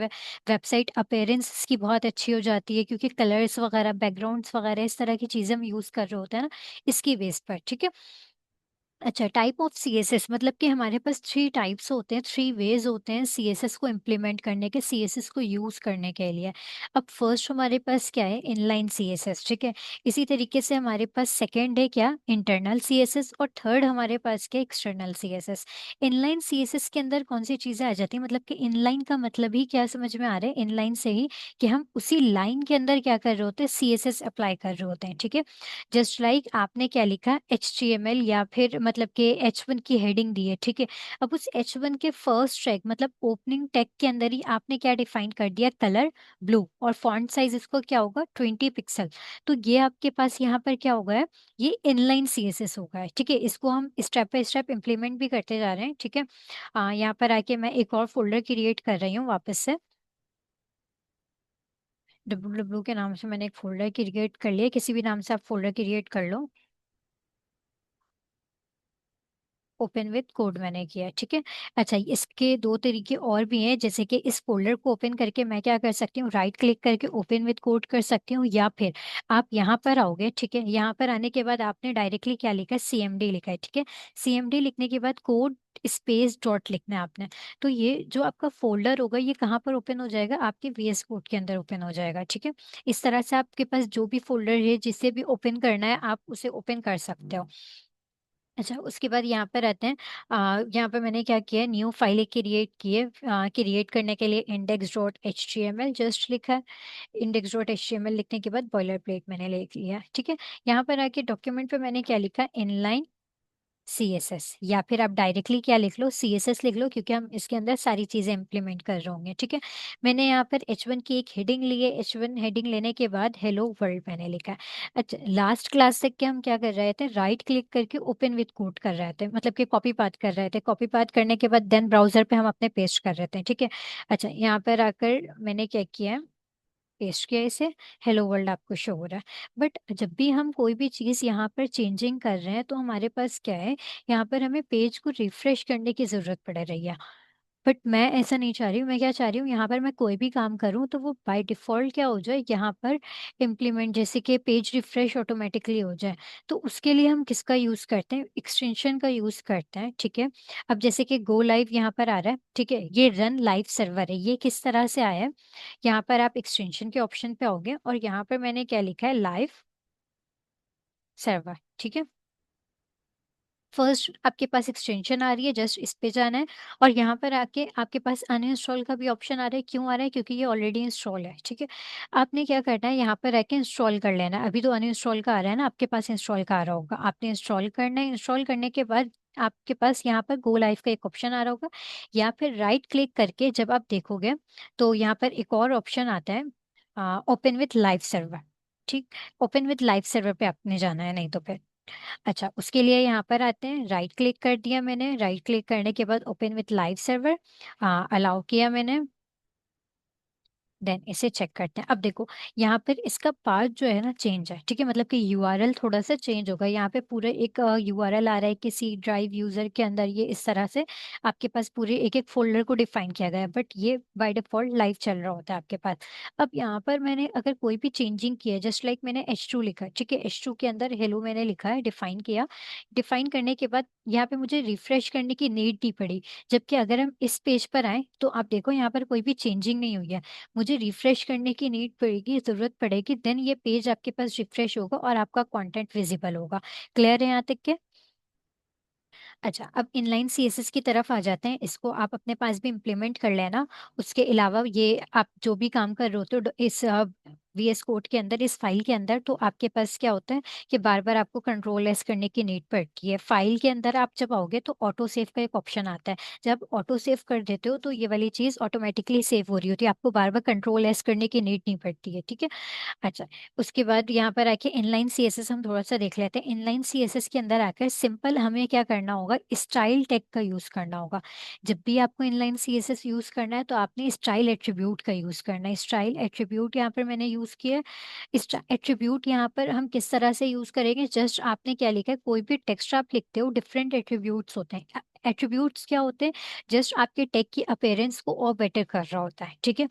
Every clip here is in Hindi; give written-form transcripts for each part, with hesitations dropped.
वेबसाइट अपीयरेंस इसकी बहुत अच्छी हो जाती है, क्योंकि कलर्स वगैरह, बैकग्राउंड्स वगैरह, इस तरह की चीज़ें हम यूज़ कर रहे होते हैं ना, इसकी बेस पर। ठीक है। अच्छा, टाइप ऑफ सीएसएस मतलब कि हमारे पास 3 टाइप्स होते हैं, 3 वेज होते हैं सीएसएस को इम्प्लीमेंट करने के, सीएसएस को यूज करने के लिए। अब फर्स्ट हमारे पास क्या है, इनलाइन सीएसएस। ठीक है। इसी तरीके से हमारे पास सेकंड है क्या, इंटरनल सीएसएस, और थर्ड हमारे पास क्या, एक्सटर्नल सीएसएस। इनलाइन सीएसएस के अंदर कौन सी चीजें आ जाती है, मतलब कि इनलाइन का मतलब ही क्या समझ में आ रहा है, इनलाइन से ही कि हम उसी लाइन के अंदर क्या कर रहे होते हैं, सीएसएस अप्लाई कर रहे होते हैं। ठीक है। जस्ट लाइक आपने क्या लिखा, HTML, या फिर मतलब कि H1 की हेडिंग दी है। ठीक है। अब उस H1 के फर्स्ट टैग मतलब ओपनिंग टैग के अंदर ही आपने क्या डिफाइन कर दिया, कलर ब्लू, और फॉन्ट साइज इसको क्या होगा, 20 पिक्सल। तो ये आपके पास यहाँ पर क्या होगा है, ये इनलाइन CSS होगा है। ठीक है। इसको हम स्टेप बाय स्टेप इम्प्लीमेंट भी करते जा रहे हैं। ठीक है। यहाँ पर आके मैं एक और फोल्डर क्रिएट कर रही हूँ वापस से। www के नाम से मैंने एक फोल्डर क्रिएट कर लिया, किसी भी नाम से आप फोल्डर क्रिएट कर लो। ओपन विद कोड मैंने किया है। ठीक है। अच्छा, इसके 2 तरीके और भी हैं, जैसे कि इस फोल्डर को ओपन करके मैं क्या कर सकती हूँ, राइट क्लिक करके ओपन विद कोड कर सकती हूँ, या फिर आप यहाँ पर आओगे। ठीक है। यहाँ पर आने के बाद आपने डायरेक्टली क्या लिखा है, CMD लिखा है। ठीक है। CMD लिखने के बाद कोड स्पेस डॉट लिखना है आपने। तो ये जो आपका फोल्डर होगा, ये कहाँ पर ओपन हो जाएगा, आपके VS कोड के अंदर ओपन हो जाएगा। ठीक है। इस तरह से आपके पास जो भी फोल्डर है, जिसे भी ओपन करना है, आप उसे ओपन कर सकते हो। अच्छा, उसके बाद यहाँ पर आते हैं। यहाँ पर मैंने क्या किया है, न्यू फाइल क्रिएट की है। क्रिएट करने के लिए index.html जस्ट लिखा है। index.html लिखने के बाद बॉयलर प्लेट मैंने लिख लिया। ठीक है। यहाँ पर आके डॉक्यूमेंट पे मैंने क्या लिखा, इनलाइन CSS, या फिर आप डायरेक्टली क्या लिख लो, CSS लिख लो, क्योंकि हम इसके अंदर सारी चीजें इंप्लीमेंट कर रहे होंगे। ठीक है। मैंने यहाँ पर H1 की एक हेडिंग ली है। H1 हेडिंग लेने के बाद हेलो वर्ल्ड मैंने लिखा है। अच्छा, लास्ट क्लास तक के हम क्या कर रहे थे, राइट क्लिक करके ओपन विद कोड कर रहे थे, मतलब कि कॉपी पाथ कर रहे थे। कॉपी पाथ करने के बाद देन ब्राउजर पे हम अपने पेस्ट कर रहे थे। ठीक है। अच्छा, यहाँ पर आकर मैंने क्या किया है, पेस्ट किया इसे, हेलो वर्ल्ड आपको शो हो रहा है। बट जब भी हम कोई भी चीज़ यहाँ पर चेंजिंग कर रहे हैं, तो हमारे पास क्या है, यहाँ पर हमें पेज को रिफ्रेश करने की ज़रूरत पड़ रही है। बट मैं ऐसा नहीं चाह रही हूँ। मैं क्या चाह रही हूँ, यहाँ पर मैं कोई भी काम करूँ तो वो बाय डिफ़ॉल्ट क्या हो जाए, यहाँ पर इम्प्लीमेंट, जैसे कि पेज रिफ्रेश ऑटोमेटिकली हो जाए। तो उसके लिए हम किसका यूज़ करते हैं, एक्सटेंशन का यूज़ करते हैं। ठीक है। अब जैसे कि गो लाइव यहाँ पर आ रहा है। ठीक है। ये रन लाइव सर्वर है, ये किस तरह से आया है, यहाँ पर आप एक्सटेंशन के ऑप्शन पे आओगे, और यहाँ पर मैंने क्या लिखा है, लाइव सर्वर। ठीक है। फर्स्ट आपके पास एक्सटेंशन आ रही है, जस्ट इस पे जाना है, और यहाँ पर आके आपके पास अनइंस्टॉल का भी ऑप्शन आ रहा है। क्यों आ रहा है, क्योंकि ये ऑलरेडी इंस्टॉल है। ठीक है। आपने क्या करना है, यहाँ पर आके इंस्टॉल कर लेना है। अभी तो अनइंस्टॉल का आ रहा है ना, आपके पास इंस्टॉल का आ रहा होगा, आपने इंस्टॉल करना है। इंस्टॉल करने के बाद आपके पास यहाँ पर गो लाइव का एक ऑप्शन आ रहा होगा, या फिर राइट क्लिक करके जब आप देखोगे, तो यहाँ पर एक और ऑप्शन आता है, ओपन विथ लाइव सर्वर। ठीक, ओपन विथ लाइव सर्वर पे आपने जाना है, नहीं तो फिर। अच्छा, उसके लिए यहाँ पर आते हैं, राइट क्लिक कर दिया मैंने। राइट क्लिक करने के बाद open with live server allow किया मैंने। देन इसे चेक करते हैं। अब देखो, यहाँ पर इसका पाथ जो है ना, चेंज है। ठीक है। मतलब कि यूआरएल थोड़ा सा चेंज होगा। यहाँ पे पूरे एक यूआरएल आ रहा है कि सी ड्राइव यूजर के अंदर, ये इस तरह से आपके पास पूरे एक एक फोल्डर को डिफाइन किया गया है, बट ये बाय डिफॉल्ट लाइव चल रहा होता है आपके पास। अब यहाँ पर मैंने अगर कोई भी चेंजिंग की है, जस्ट लाइक मैंने H2 लिखा है। ठीक है। H2 के अंदर हेलो मैंने लिखा है, डिफाइन किया। डिफाइन करने के बाद यहाँ पे मुझे रिफ्रेश करने की नीड नहीं पड़ी। जबकि अगर हम इस पेज पर आए, तो आप देखो यहाँ पर कोई भी चेंजिंग नहीं हुई है। मुझे रिफ्रेश करने की नीड पड़ेगी, जरूरत पड़ेगी, देन ये पेज आपके पास रिफ्रेश होगा और आपका कंटेंट विजिबल होगा। क्लियर है यहाँ तक के? अच्छा, अब इनलाइन सीएसएस की तरफ आ जाते हैं। इसको आप अपने पास भी इम्प्लीमेंट कर लेना। उसके अलावा ये आप जो भी काम कर रहे होते हो इस VS कोड के अंदर, इस फाइल के अंदर, तो आपके पास क्या होता है कि बार बार आपको कंट्रोल एस करने की नीड पड़ती है। फाइल के अंदर आप जब आओगे, तो ऑटो सेव का एक ऑप्शन आता है। जब ऑटो सेव कर देते हो, तो ये वाली चीज ऑटोमेटिकली सेव हो रही होती है, आपको बार बार कंट्रोल एस करने की नीड नहीं पड़ती है। ठीक है। अच्छा, उसके बाद यहाँ पर आके इनलाइन सीएसएस हम थोड़ा सा देख लेते हैं। इनलाइन सीएसएस के अंदर आकर सिंपल हमें क्या करना होगा, स्टाइल टैग का यूज करना होगा। जब भी आपको इनलाइन सीएसएस यूज करना है, तो आपने स्टाइल एट्रीब्यूट का यूज करना है। स्टाइल एट्रीब्यूट यहाँ पर मैंने यूज किया है। एट्रीब्यूट यहाँ पर हम किस तरह से यूज करेंगे, जस्ट आपने क्या लिखा है, कोई भी टेक्स्ट आप लिखते हो, डिफरेंट एट्रीब्यूट्स होते हैं। एट्रीब्यूट्स क्या होते हैं? जस्ट आपके टेक की अपेयरेंस को और बेटर कर रहा होता है, ठीक है।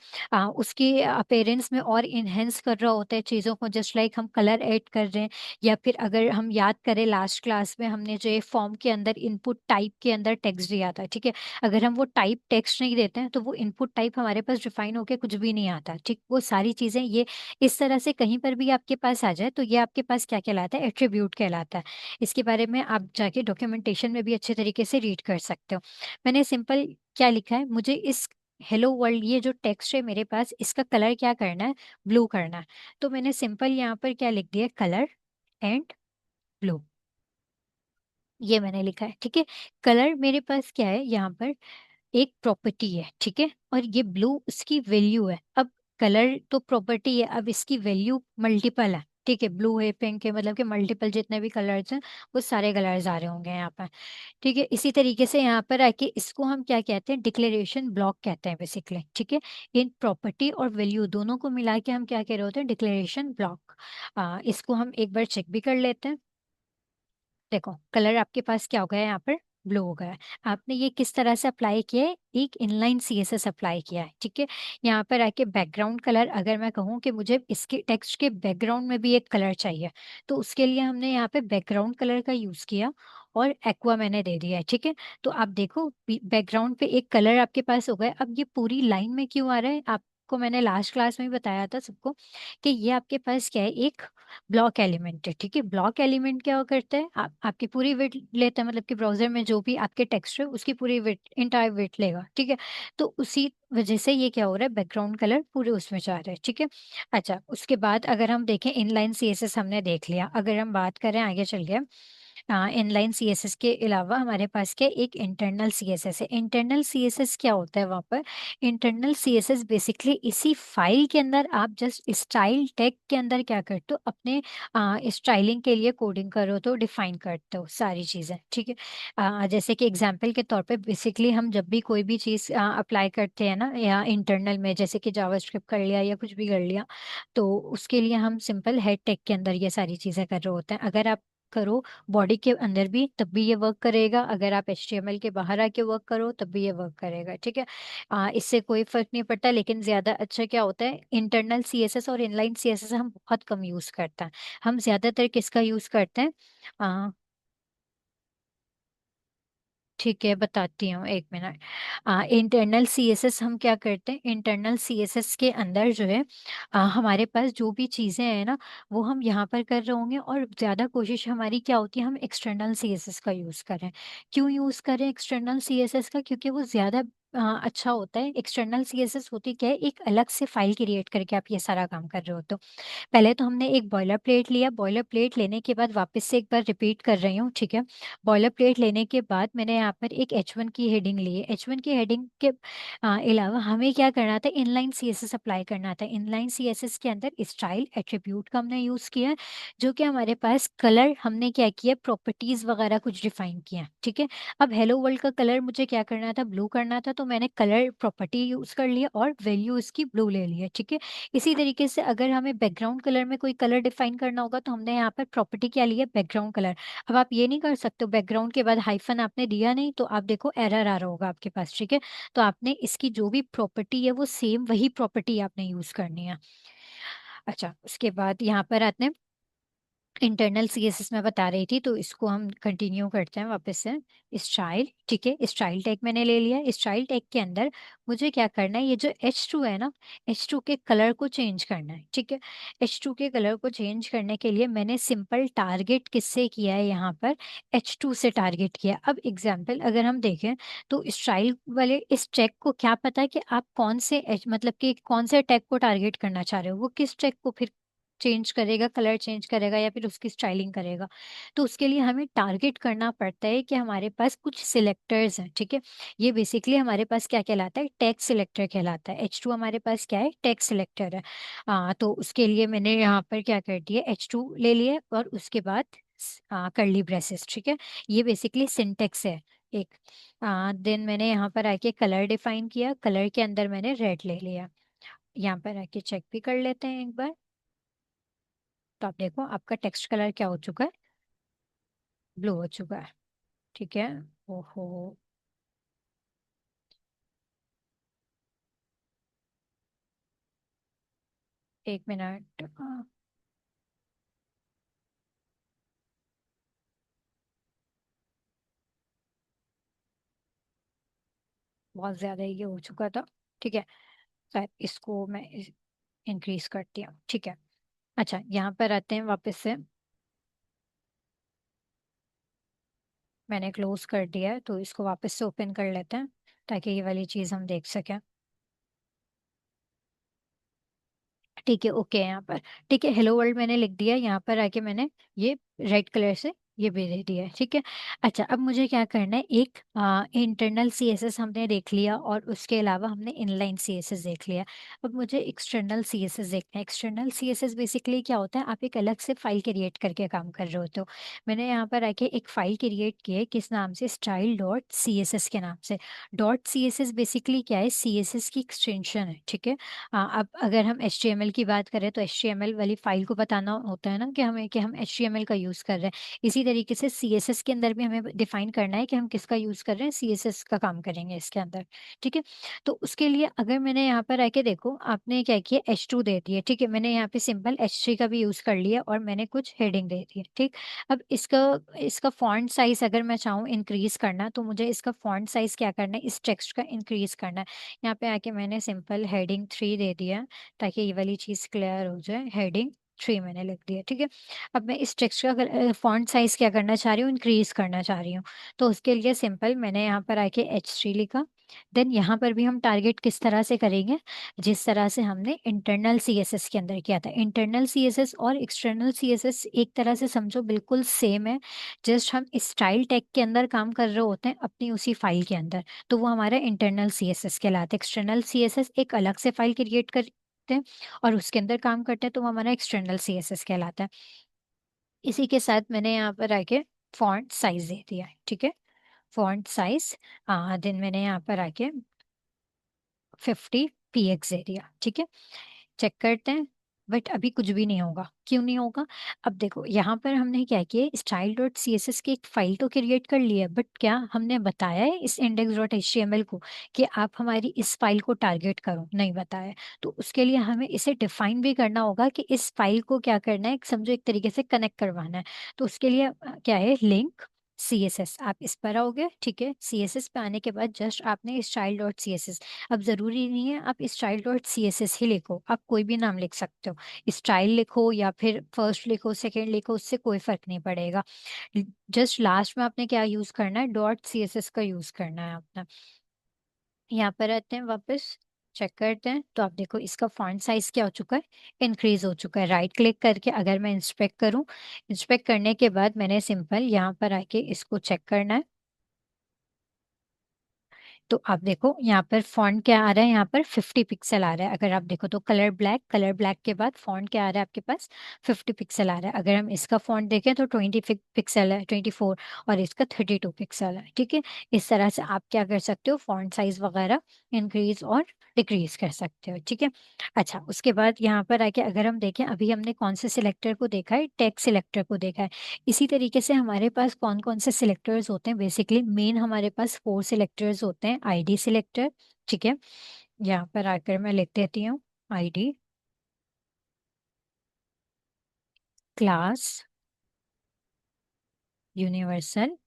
उसकी अपेयरेंस में और इन्हेंस कर रहा होता है चीज़ों को, जस्ट लाइक हम कलर ऐड कर रहे हैं, या फिर अगर हम याद करें लास्ट क्लास में हमने जो ये फॉर्म के अंदर इनपुट टाइप के अंदर टेक्स्ट दिया था, ठीक है। अगर हम वो टाइप टेक्स्ट नहीं देते हैं तो वो इनपुट टाइप हमारे पास डिफाइन होके कुछ भी नहीं आता, ठीक। वो सारी चीज़ें ये इस तरह से कहीं पर भी आपके पास आ जाए तो ये आपके पास क्या कहलाता है? एट्रीब्यूट कहलाता है। इसके बारे में आप जाके डॉक्यूमेंटेशन में भी अच्छे तरीके से रीड कर सकते हो। मैंने सिंपल क्या लिखा है, मुझे इस हेलो वर्ल्ड ये जो टेक्स्ट है मेरे पास, इसका कलर क्या करना है? ब्लू करना है। तो मैंने सिंपल यहाँ पर क्या लिख दिया? Colour and blue. ये मैंने लिखा है, ठीक है। कलर मेरे पास क्या है यहाँ पर? एक प्रॉपर्टी है, ठीक है। और ये ब्लू उसकी वैल्यू है। अब कलर तो प्रॉपर्टी है, अब इसकी वैल्यू मल्टीपल है, ठीक है। ब्लू है, पिंक है, मतलब कि मल्टीपल जितने भी कलर्स हैं वो सारे कलर्स आ रहे होंगे यहाँ पर, ठीक है। इसी तरीके से यहाँ पर आके इसको हम क्या कहते हैं? डिक्लेरेशन ब्लॉक कहते हैं बेसिकली, ठीक है। इन प्रॉपर्टी और वैल्यू दोनों को मिला के हम क्या कह रहे होते हैं? Declaration block. इसको हम एक बार चेक भी कर लेते हैं। देखो कलर आपके पास क्या हो गया है यहाँ पर? ब्लू हो गया है। आपने ये किस तरह से अप्लाई किया है? एक इनलाइन सीएसएस अप्लाई किया है, ठीक है। यहाँ पर आके बैकग्राउंड कलर, अगर मैं कहूँ कि मुझे इसके टेक्स्ट के बैकग्राउंड में भी एक कलर चाहिए, तो उसके लिए हमने यहाँ पे बैकग्राउंड कलर का यूज किया और एक्वा मैंने दे दिया है, ठीक है। तो आप देखो बैकग्राउंड पे एक कलर आपके पास हो गया। अब ये पूरी लाइन में क्यों आ रहा है? आपको मैंने लास्ट क्लास में भी बताया था सबको कि ये आपके पास क्या है? एक ब्लॉक एलिमेंट है, ठीक है। ब्लॉक एलिमेंट क्या करता है? आपकी पूरी विड्थ लेता है, मतलब कि ब्राउजर में जो भी आपके टेक्स्ट है उसकी पूरी विड्थ, इंटायर विड्थ लेगा, ठीक है। तो उसी वजह से ये क्या हो रहा है? बैकग्राउंड कलर पूरे उसमें जा रहा है, ठीक है। अच्छा, उसके बाद अगर हम देखें इनलाइन सीएसएस हमने देख लिया, अगर हम बात करें आगे चल के, इनलाइन सीएसएस के अलावा हमारे पास क्या एक इंटरनल सीएसएस है। इंटरनल सीएसएस क्या होता है वहाँ पर? इंटरनल सीएसएस बेसिकली इसी फाइल के अंदर आप जस्ट स्टाइल टैग के अंदर क्या करते हो? अपने स्टाइलिंग के लिए कोडिंग करो तो डिफाइन करते हो सारी चीज़ें, ठीक है। जैसे कि एग्जांपल के तौर पे बेसिकली हम जब भी कोई भी चीज़ अप्लाई करते हैं ना, या इंटरनल में जैसे कि जावास्क्रिप्ट कर लिया या कुछ भी कर लिया, तो उसके लिए हम सिंपल हेड टैग के अंदर ये सारी चीज़ें कर रहे होते हैं। अगर आप करो बॉडी के अंदर भी तब भी ये वर्क करेगा, अगर आप HTML के बाहर आके वर्क करो तब भी ये वर्क करेगा, ठीक है। इससे कोई फर्क नहीं पड़ता, लेकिन ज्यादा अच्छा क्या होता है? इंटरनल सीएसएस और इनलाइन सीएसएस हम बहुत कम यूज करते हैं। हम ज्यादातर किसका यूज करते हैं? ठीक है, बताती हूँ, एक मिनट। इंटरनल सीएसएस हम क्या करते हैं? इंटरनल सीएसएस के अंदर जो है हमारे पास जो भी चीज़ें हैं ना, वो हम यहाँ पर कर रहे होंगे, और ज़्यादा कोशिश हमारी क्या होती है? हम एक्सटर्नल सीएसएस का यूज़ करें। क्यों यूज़ करें एक्सटर्नल सीएसएस का? क्योंकि वो ज़्यादा अच्छा होता है। एक्सटर्नल सीएसएस होती क्या है? एक अलग से फाइल क्रिएट करके आप ये सारा काम कर रहे हो। तो पहले तो हमने एक बॉयलर प्लेट लिया, बॉयलर प्लेट लेने के बाद वापस से एक बार रिपीट कर रही हूँ, ठीक है। बॉयलर प्लेट लेने के बाद मैंने यहाँ पर एक H1 की हेडिंग ली है। H1 की हेडिंग के अलावा हमें क्या करना था? इनलाइन सीएसएस अप्लाई करना था। इनलाइन सीएसएस के अंदर स्टाइल एट्रीब्यूट का हमने यूज किया है, जो कि हमारे पास कलर हमने क्या किया? प्रॉपर्टीज वगैरह कुछ डिफाइन किया, ठीक है। अब हेलो वर्ल्ड का कलर मुझे क्या करना था? ब्लू करना था, तो मैंने कलर प्रॉपर्टी यूज कर लिया और वैल्यू इसकी ब्लू ले लिया, ठीक है। इसी तरीके से अगर हमें बैकग्राउंड कलर में कोई कलर डिफाइन करना होगा तो हमने यहाँ पर प्रॉपर्टी क्या लिया? Background colour. अब आप ये नहीं कर सकते बैकग्राउंड के बाद हाइफन आपने दिया नहीं, तो आप देखो एरर आ रहा होगा आपके पास, ठीक है। तो आपने इसकी जो भी प्रॉपर्टी है वो सेम वही प्रॉपर्टी आपने यूज करनी है। अच्छा, उसके बाद यहाँ पर आते हैं इंटरनल सीएसएस में बता रही थी, तो इसको हम कंटिन्यू करते हैं वापस से। स्टाइल, ठीक है। स्टाइल टैग मैंने ले लिया। स्टाइल टैग के अंदर मुझे क्या करना है? ये जो H2 है ना, H2 के कलर को चेंज करना है, ठीक है। H2 के कलर को चेंज करने के लिए मैंने सिंपल टारगेट किससे किया है? यहाँ पर H2 से टारगेट किया। अब एग्जाम्पल अगर हम देखें तो स्टाइल वाले इस टैग को क्या पता है कि आप कौन से मतलब कि कौन से टैग को टारगेट करना चाह रहे हो? वो किस टैग को फिर चेंज करेगा? कलर चेंज करेगा या फिर उसकी स्टाइलिंग करेगा? तो उसके लिए हमें टारगेट करना पड़ता है कि हमारे पास कुछ सिलेक्टर्स हैं, ठीक है। ये बेसिकली हमारे पास क्या कहलाता है? टैग सिलेक्टर कहलाता है। H2 हमारे पास क्या है? टैग सिलेक्टर है। तो उसके लिए मैंने यहाँ पर क्या कर दिया? H2 ले लिया और उसके बाद कर्ली ब्रेसेस, ठीक है। ये बेसिकली सिंटेक्स है एक। देन मैंने यहाँ पर आके कलर डिफाइन किया, कलर के अंदर मैंने रेड ले लिया। यहाँ पर आके चेक भी कर लेते हैं एक बार। तो आप देखो आपका टेक्स्ट कलर क्या हो चुका है? ब्लू हो चुका है, ठीक है। ओहो। 1 मिनट। बहुत ज्यादा ये हो चुका था। ठीक है, शायद इसको मैं इंक्रीज करती हूँ। ठीक है। अच्छा, यहाँ पर आते हैं वापस से। मैंने क्लोज कर दिया है, तो इसको वापस से ओपन कर लेते हैं ताकि ये वाली चीज़ हम देख सकें। ठीक है, ओके यहाँ पर। ठीक है, हेलो वर्ल्ड मैंने लिख दिया, यहाँ पर आके मैंने ये रेड कलर से ये भी दे दिया है। ठीक है। अच्छा, अब मुझे क्या करना है, एक इंटरनल सीएसएस हमने देख लिया और उसके अलावा हमने इनलाइन सीएसएस देख लिया। अब मुझे एक्सटर्नल सीएसएस देखना है। एक्सटर्नल सीएसएस बेसिकली क्या होता है, आप एक अलग से फाइल क्रिएट करके काम कर रहे होते हो। मैंने यहाँ पर आके एक फाइल क्रिएट की है, किस नाम से, style dot C S S के नाम से। Dot C S S basically क्या है, सी एस एस की एक्सटेंशन है। ठीक है। हाँ, अब अगर हम HTML की बात करें तो HTML वाली फाइल को बताना होता है ना कि हम HTML का यूज़ कर रहे हैं। इसी तरीके से CSS के अंदर भी हमें डिफाइन करना है कि हम किसका यूज़ कर रहे हैं, CSS का काम करेंगे इसके अंदर। ठीक है। तो उसके लिए अगर मैंने यहाँ पर आके देखो, आपने क्या किया, H2 दे दिया। ठीक है, मैंने यहाँ पे सिंपल H3 का भी यूज़ कर लिया और मैंने कुछ हेडिंग दे दी। ठीक। अब इसका इसका फॉन्ट साइज अगर मैं चाहूँ इंक्रीज करना, तो मुझे इसका फॉन्ट साइज क्या करना है, इस टेक्स्ट का इंक्रीज करना है। यहाँ पे आके मैंने सिंपल हेडिंग 3 दे दिया ताकि ये वाली चीज़ क्लियर हो जाए। हेडिंग 3 मैंने लिख दिया। ठीक है। अब मैं इस टेक्स्ट का फॉन्ट साइज क्या करना चाह रही हूँ, इंक्रीज करना चाह रही हूँ। तो उसके लिए सिंपल मैंने यहाँ पर आके H3 लिखा। देन यहाँ पर भी हम टारगेट किस तरह से करेंगे, जिस तरह से हमने इंटरनल सीएसएस के अंदर किया था। इंटरनल सीएसएस और एक्सटर्नल सीएसएस एक तरह से समझो बिल्कुल सेम है। जस्ट हम स्टाइल टैग के अंदर काम कर रहे होते हैं अपनी उसी फाइल के अंदर। तो वो हमारा इंटरनल सीएसएस कहलाता है। एक्सटर्नल सीएसएस एक अलग से फाइल क्रिएट करते हैं और उसके अंदर काम करते हैं, तो वो हमारा एक्सटर्नल सीएसएस कहलाता है। इसी के साथ मैंने यहाँ पर आके फॉन्ट साइज दे दिया है। ठीक है। फॉन्ट साइज देन मैंने यहाँ पर आके 50 px दे दिया। ठीक है। चेक करते हैं। बट अभी कुछ भी नहीं होगा, क्यों नहीं होगा। अब देखो, यहाँ पर हमने क्या किया, style dot C S S की एक फाइल तो क्रिएट कर ली है, बट क्या हमने बताया है इस index dot H T M L को कि आप हमारी इस फाइल को टारगेट करो, नहीं बताया। तो उसके लिए हमें इसे डिफाइन भी करना होगा कि इस फाइल को क्या करना है, समझो एक तरीके से कनेक्ट करवाना है। तो उसके लिए क्या है, लिंक सी एस एस, आप इस पर आओगे। ठीक है, सी एस एस पे आने के बाद जस्ट आपने style dot C S S, अब जरूरी नहीं है आप style dot C S S ही लिखो, आप कोई भी नाम लिख सकते हो, स्टाइल लिखो या फिर फर्स्ट लिखो, सेकंड लिखो, उससे कोई फर्क नहीं पड़ेगा। जस्ट लास्ट में आपने क्या यूज करना है, डॉट सी एस एस का यूज करना है आपने। यहाँ पर आते हैं वापस, चेक करते हैं, तो आप देखो इसका फॉन्ट साइज क्या हो चुका है, इंक्रीज हो चुका है। राइट क्लिक करके अगर मैं इंस्पेक्ट करूँ, इंस्पेक्ट करने के बाद मैंने सिंपल यहाँ पर आके इसको चेक करना है। तो आप देखो यहाँ पर फॉन्ट क्या आ रहा है, यहाँ पर 50 पिक्सल आ रहा है। अगर आप देखो तो कलर ब्लैक, कलर ब्लैक के बाद फॉन्ट क्या आ रहा है आपके पास, 50 पिक्सल आ रहा है। अगर हम इसका फॉन्ट देखें तो 20 पिक्सल है, 24, और इसका 32 पिक्सल है। ठीक है। इस तरह से आप क्या कर सकते हो, फॉन्ट साइज वगैरह इंक्रीज और डिक्रीज कर सकते हो। ठीक है। अच्छा, उसके बाद यहाँ पर आके अगर हम देखें, अभी हमने कौन से सिलेक्टर को देखा है, टेक्स्ट सिलेक्टर को देखा है। इसी तरीके से हमारे पास कौन कौन से सिलेक्टर्स होते हैं, बेसिकली मेन हमारे पास 4 सिलेक्टर्स होते हैं। ID selector. ठीक है। यहाँ पर आकर मैं लिख देती हूँ, ID, class, universal